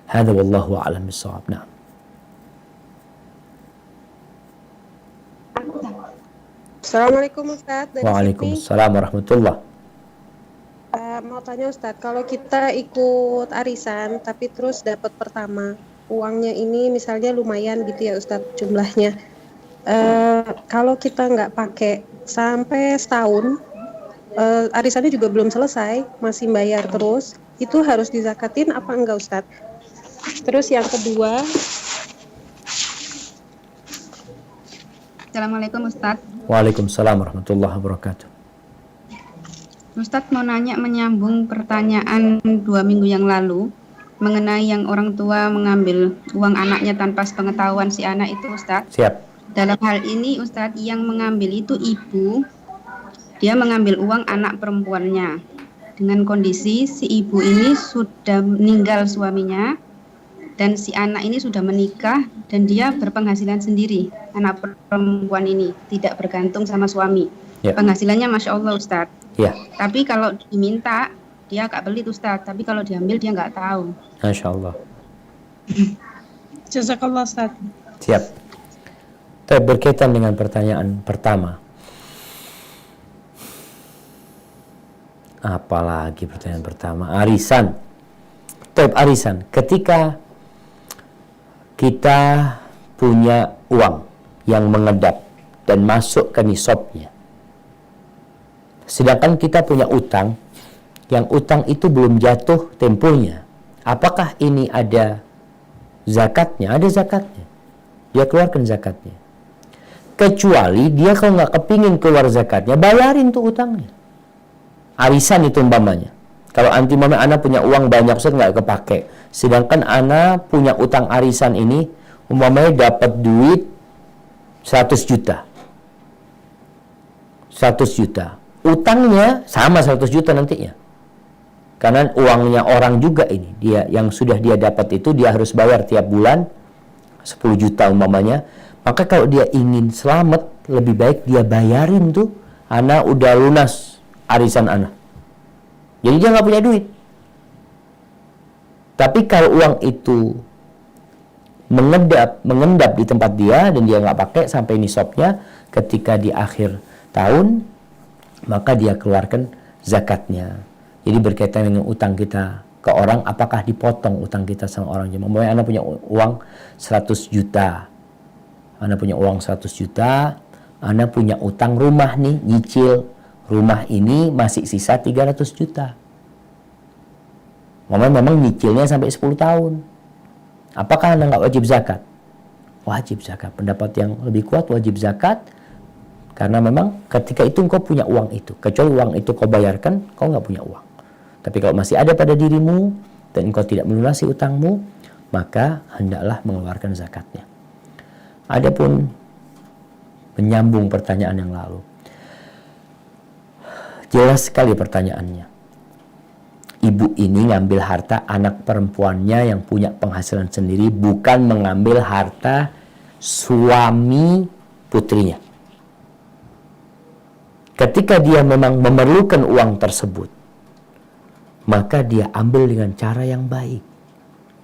Hadza wallahu a'lam bishawab. Nah. Assalamualaikum Ustadz. Waalaikumsalam warahmatullahi. Mau tanya Ustadz, kalau kita ikut arisan tapi terus dapat pertama, uangnya ini misalnya lumayan gitu ya Ustadz jumlahnya. Kalau kita nggak pakai sampai setahun, arisannya juga belum selesai, masih bayar terus, itu harus dizakatin apa enggak Ustadz? Terus yang kedua, Assalamualaikum Ustadz. Waalaikumsalam warahmatullahi wabarakatuh. Ustadz mau nanya menyambung pertanyaan 2 minggu yang lalu mengenai yang orang tua mengambil uang anaknya tanpa sepengetahuan si anak itu Ustadz. Siap. Dalam hal ini Ustadz, yang mengambil itu ibu, dia mengambil uang anak perempuannya dengan kondisi si ibu ini sudah meninggal suaminya dan si anak ini sudah menikah dan dia berpenghasilan sendiri. Anak perempuan ini tidak bergantung sama suami. Penghasilannya Masya Allah Ustadz. Ya. Tapi kalau diminta dia agak pelit Ustadz, tapi kalau diambil dia nggak tahu. Masya Allah. Jazakallah Ustaz. Siap. Berkaitan dengan pertanyaan pertama. Apalagi pertanyaan pertama? Arisan. Arisan. Ketika kita punya uang yang mengedap dan masuk ke nisabnya, sedangkan kita punya utang, yang utang itu belum jatuh temponya, apakah ini ada zakatnya? Ada zakatnya. Dia keluarkan zakatnya. Kecuali dia kalau nggak kepingin keluar zakatnya, bayarin tuh utangnya. Arisan itu umpamanya. Kalau anti mama anak punya uang banyak, Ustaz, nggak kepake. Sedangkan anak punya utang arisan ini, umpamanya dapat duit 100 juta. 100 juta. Utangnya sama 100 juta nantinya. Karena uangnya orang juga ini. Dia yang sudah dia dapat itu dia harus bayar tiap bulan 10 juta umpamanya. Maka kalau dia ingin selamat, lebih baik dia bayarin tuh. Anak udah lunas arisan anak. Jadi dia nggak punya duit. Tapi kalau uang itu mengendap di tempat dia dan dia nggak pakai sampai nisabnya, ketika di akhir tahun, maka dia keluarkan zakatnya. Jadi berkaitan dengan utang kita ke orang, apakah dipotong utang kita sama orang? Umpamanya anak punya uang 100 juta. Anak punya uang 100 juta, anak punya utang rumah nih, nyicil. Rumah ini masih sisa 300 juta. Memang nyicilnya sampai 10 tahun. Apakah anak nggak wajib zakat? Wajib zakat. Pendapat yang lebih kuat wajib zakat. Karena memang ketika itu engkau punya uang itu. Kecuali uang itu kau bayarkan, kau nggak punya uang. Tapi kalau masih ada pada dirimu dan engkau tidak melunasi utangmu, maka hendaklah mengeluarkan zakatnya. Adapun menyambung pertanyaan yang lalu, jelas sekali pertanyaannya. Ibu ini ngambil harta anak perempuannya yang punya penghasilan sendiri, bukan mengambil harta suami putrinya. Ketika dia memang memerlukan uang tersebut, maka dia ambil dengan cara yang baik.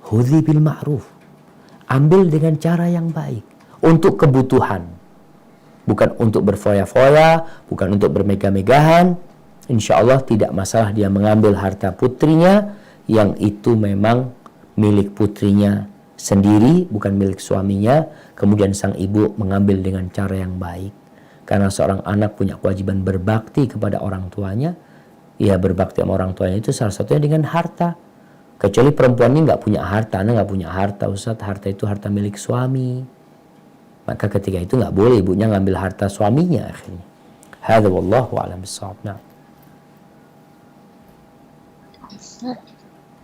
Khudhi bil ma'ruf. Ambil dengan cara yang baik. Untuk kebutuhan. Bukan untuk berfoya-foya, bukan untuk bermegah-megahan. Insya Allah tidak masalah dia mengambil harta putrinya yang itu memang milik putrinya sendiri, bukan milik suaminya. Kemudian sang ibu mengambil dengan cara yang baik. Karena seorang anak punya kewajiban berbakti kepada orang tuanya. Ya, berbakti sama orang tuanya itu salah satunya dengan harta. Kecuali perempuan ini nggak punya harta, anak nggak punya harta, Ustaz, harta itu harta milik suami. Maka ketika itu nggak boleh ibunya ngambil harta suaminya akhirnya. Hadza wallahu a'lam bissawab. Nah.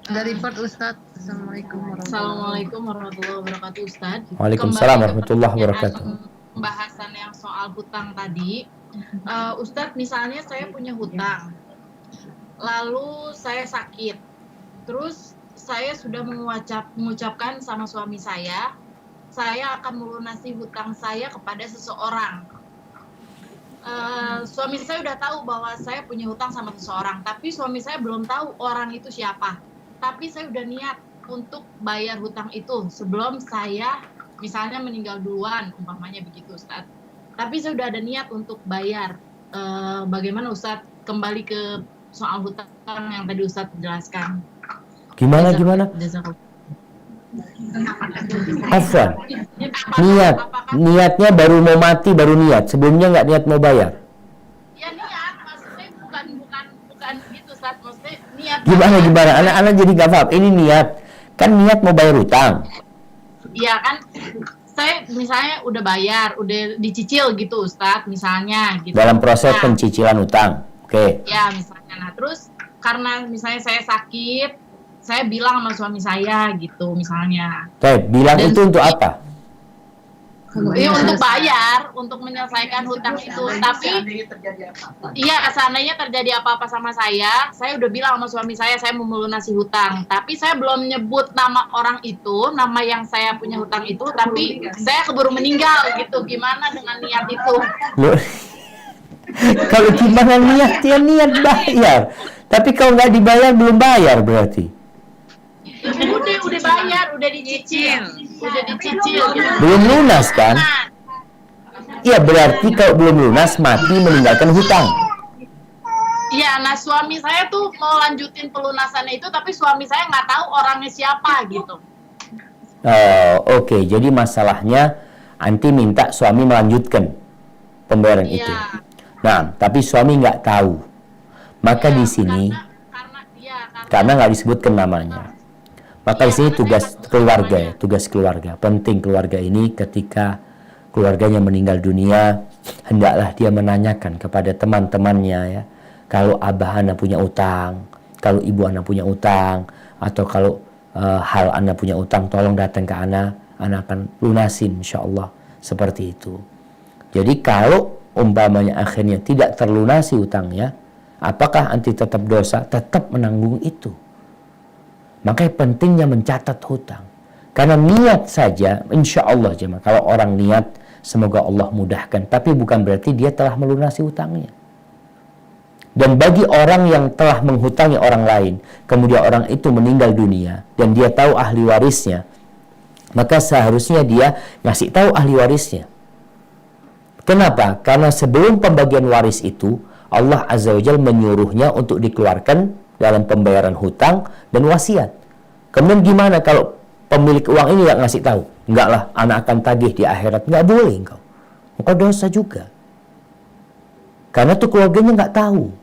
Dari Ford Ustaz. Assalamualaikum warahmatullahi wabarakatuh Ustaz. Waalaikumsalam warahmatullahi wabarakatuh. Pembahasan yang soal hutang tadi, Ustaz, misalnya saya punya hutang, lalu saya sakit, terus saya sudah mengucapkan sama suami saya akan melunasi hutang saya kepada seseorang. Suami saya udah tahu bahwa saya punya hutang sama seseorang, tapi suami saya belum tahu orang itu siapa. Tapi saya udah niat untuk bayar hutang itu sebelum saya misalnya meninggal duluan, umpamanya begitu Ustaz. Tapi saya udah ada niat untuk bayar. Bagaimana Ustaz kembali ke soal hutang yang tadi Ustaz jelaskan? Gimana? Afwan. Niatnya baru mau mati baru niat. Sebelumnya nggak niat mau bayar. Ya niat, maksudnya bukan gitu Ustaz. Maksudnya niat. Gimana? Anak-anak jadi nggak paham. Ini niat. Kan niat mau bayar hutang. Iya kan. Saya misalnya udah bayar, udah dicicil gitu Ustaz, misalnya gitu. Dalam proses pencicilan hutang. Oke. Ya misalnya. Nah terus karena misalnya saya sakit, saya bilang sama suami saya gitu misalnya. Bilang dan itu untuk apa? Iya untuk bayar, untuk menyelesaikan hutang itu. Tapi iya seandainya terjadi apa-apa sama saya udah bilang sama suami saya mau melunasi hutang. Tapi saya belum nyebut nama orang itu, nama yang saya punya hutang itu. Tapi saya keburu meninggal gitu. Gimana dengan niat itu? Kalau gimana niat bayar. Tapi kalau nggak dibayar, belum bayar berarti. Udah bayar, udah dicicil. Belum lunas kan? Iya, berarti kalau belum lunas, mati meninggalkan hutang. Iya, nah suami saya tuh mau lanjutin pelunasannya itu, tapi suami saya nggak tahu orangnya siapa gitu. Oh, oke. Jadi masalahnya anti minta suami melanjutkan pembayaran itu. Nah, tapi suami nggak tahu. Maka di sini karena nggak disebutkan namanya. Maka di sini tugas keluarga ya, tugas keluarga. Penting keluarga ini ketika keluarganya meninggal dunia, hendaklah dia menanyakan kepada teman-temannya ya. Kalau abah anak punya utang, kalau ibu anak punya utang, atau kalau hal anak punya utang, tolong datang ke anak akan lunasin insyaallah. Seperti itu. Jadi kalau umpamanya akhirnya tidak terlunasi utangnya, apakah anti tetap dosa? Tetap menanggung itu. Makanya pentingnya mencatat hutang. Karena niat saja, insya Allah jemaah, kalau orang niat, semoga Allah mudahkan. Tapi bukan berarti dia telah melunasi hutangnya. Dan bagi orang yang telah menghutangi orang lain, kemudian orang itu meninggal dunia, dan dia tahu ahli warisnya, maka seharusnya dia ngasih tahu ahli warisnya. Kenapa? Karena sebelum pembagian waris itu, Allah Azza wa Jalla menyuruhnya untuk dikeluarkan dalam pembayaran hutang dan wasiat. Kemudian gimana kalau pemilik uang ini nggak ngasih tahu? Enggak lah, anak akan tagih di akhirat. Nggak boleh engkau. Engkau dosa juga. Karena tuh keluarganya nggak tahu.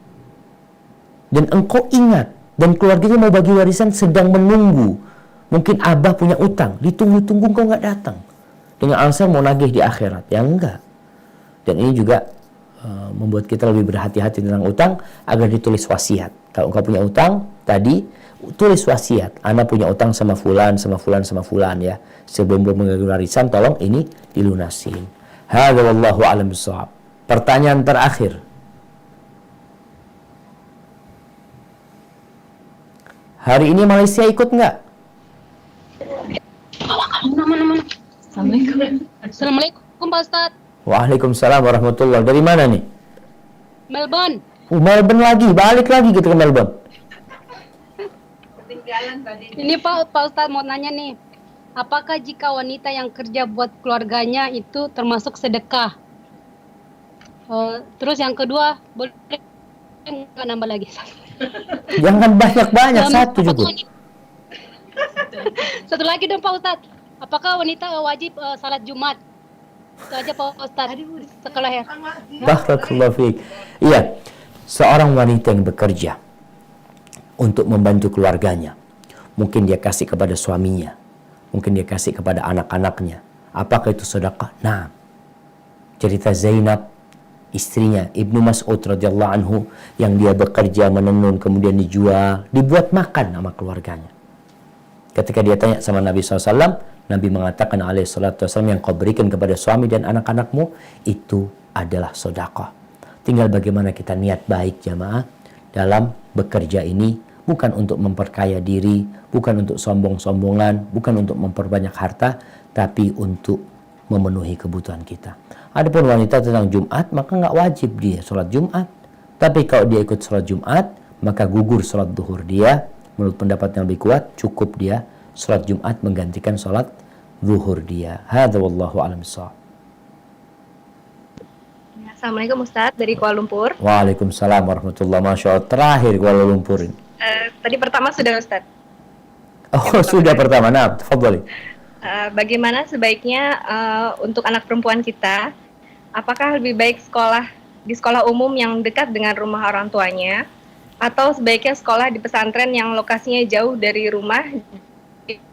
Dan engkau ingat. Dan keluarganya mau bagi warisan sedang menunggu. Mungkin abah punya utang. Ditunggu-tunggu engkau nggak datang. Dengan alasan mau nagih di akhirat. Ya enggak. Dan ini juga membuat kita lebih berhati-hati tentang utang agar ditulis wasiat. Kalau engkau punya utang, tadi tulis wasiat. Ana punya utang sama fulan, sama fulan, sama fulan ya. Sebelum membagi warisan, tolong ini dilunasin. Hadza wallahu a'lam bishawab. Pertanyaan terakhir. Hari ini Malaysia ikut nggak? Assalamualaikum Pak Ustadz. Waalaikumsalam warahmatullahi. Dari mana nih? Melbourne. Melbourne lagi, balik lagi gitu ke Melbourne. Ini Pak Ustadz mau nanya nih, apakah jika wanita yang kerja buat keluarganya itu termasuk sedekah? Terus yang kedua, boleh nggak nambah lagi? Jangan banyak-banyak, satu cukup. Satu lagi dong Pak Ustadz, apakah wanita wajib salat Jumat? Itu aja Pak Ustadz, sekolah ya. Barakallahu fiik. Iya, seorang wanita yang bekerja untuk membantu keluarganya, mungkin dia kasih kepada suaminya, mungkin dia kasih kepada anak-anaknya. Apakah itu sedekah? Nah, cerita Zainab, istrinya Ibnu Mas'ud radhiyallahu anhu, yang dia bekerja menenun kemudian dijual, dibuat makan sama keluarganya. Ketika dia tanya sama Nabi SAW, Nabi mengatakan alaihi salatu wasallam, yang kau berikan kepada suami dan anak-anakmu itu adalah sedekah. Tinggal bagaimana kita niat baik jamaah dalam bekerja ini, bukan untuk memperkaya diri, bukan untuk sombong-sombongan, bukan untuk memperbanyak harta, tapi untuk memenuhi kebutuhan kita. Adapun wanita tentang Jumat, maka nggak wajib dia sholat Jumat. Tapi kalau dia ikut sholat Jumat, maka gugur sholat duhur dia. Menurut pendapat yang lebih kuat, cukup dia sholat Jumat menggantikan sholat zuhur dia. Hadza wallahu a'lam bishawab. Assalamualaikum Ustadz dari Kuala Lumpur. Waalaikumsalam warahmatullahi wabarakatuh. Terakhir Kuala Lumpur ini. Tadi pertama sudah Ustadz. Oh sudah pertama. Nah, tafadhali. Bagaimana sebaiknya untuk anak perempuan kita, apakah lebih baik sekolah di sekolah umum yang dekat dengan rumah orang tuanya, atau sebaiknya sekolah di pesantren yang lokasinya jauh dari rumah,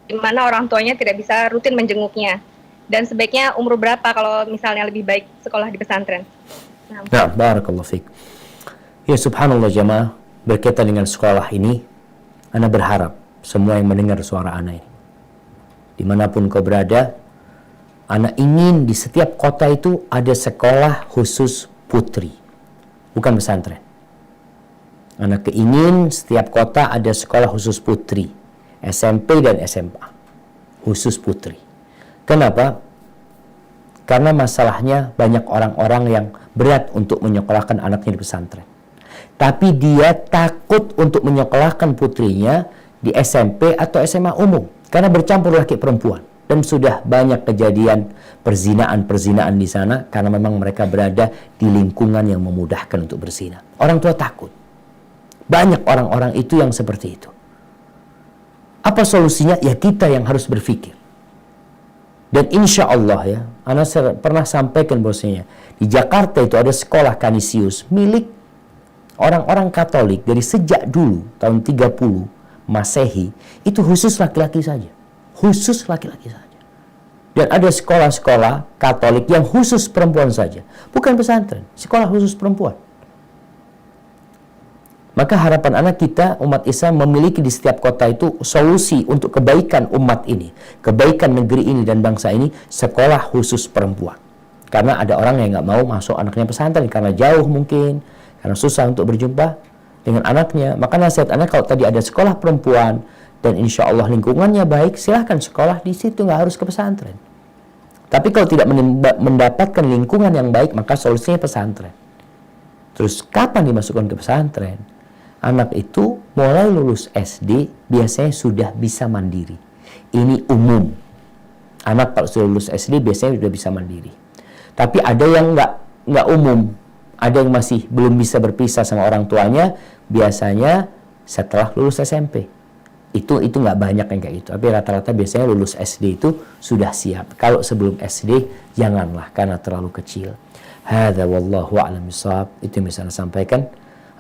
di mana orang tuanya tidak bisa rutin menjenguknya? Dan sebaiknya umur berapa kalau misalnya lebih baik sekolah di pesantren? Nah, barakallahu fiik. Ya subhanallah jamaah, berkaitan dengan sekolah ini, ana berharap semua yang mendengar suara ana ini, dimanapun kau berada, ana ingin di setiap kota itu ada sekolah khusus putri, bukan pesantren. Ana keingin setiap kota ada sekolah khusus putri, SMP dan SMA, khusus putri. Kenapa? Karena masalahnya banyak orang-orang yang berat untuk menyekolahkan anaknya di pesantren. Tapi dia takut untuk menyekolahkan putrinya di SMP atau SMA umum karena bercampur laki perempuan. Dan sudah banyak kejadian perzinaan di sana karena memang mereka berada di lingkungan yang memudahkan untuk berzina. Orang tua takut. Banyak orang-orang itu yang seperti itu. Apa solusinya? Ya kita yang harus berpikir. Dan insya Allah ya, Ana pernah sampaikan bahwasanya di Jakarta itu ada sekolah Kanisius milik orang-orang Katolik dari sejak dulu tahun 30 Masehi, itu khusus laki-laki saja. Khusus laki-laki saja. Dan ada sekolah-sekolah Katolik yang khusus perempuan saja. Bukan pesantren, sekolah khusus perempuan. Maka harapan anak kita, umat Islam, memiliki di setiap kota itu solusi untuk kebaikan umat ini, kebaikan negeri ini dan bangsa ini, sekolah khusus perempuan. Karena ada orang yang nggak mau masuk anaknya pesantren karena jauh mungkin, karena susah untuk berjumpa dengan anaknya. Maka nasihat anak, kalau tadi ada sekolah perempuan dan insya Allah lingkungannya baik, silahkan sekolah di situ, nggak harus ke pesantren. Tapi kalau tidak mendapatkan lingkungan yang baik, maka solusinya pesantren. Terus kapan dimasukkan ke pesantren? Anak itu mulai lulus SD biasanya sudah bisa mandiri. Ini umum. Anak kalau sudah lulus SD biasanya sudah bisa mandiri. Tapi ada yang nggak umum. Ada yang masih belum bisa berpisah sama orang tuanya, biasanya setelah lulus SMP. Itu nggak banyak yang kayak gitu. Tapi rata-rata biasanya lulus SD itu sudah siap. Kalau sebelum SD janganlah karena terlalu kecil. Hadza wallahu a'lam bishawab. Itu yang bisa saya sampaikan.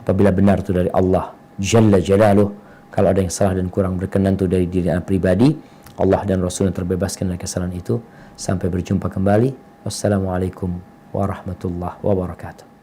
Apabila benar itu dari Allah Jalla Jalaluh, kalau ada yang salah dan kurang berkenan itu dari diri anak pribadi, Allah dan Rasulnya terbebaskan dari kesalahan itu. Sampai berjumpa kembali. Wassalamualaikum warahmatullahi wabarakatuh.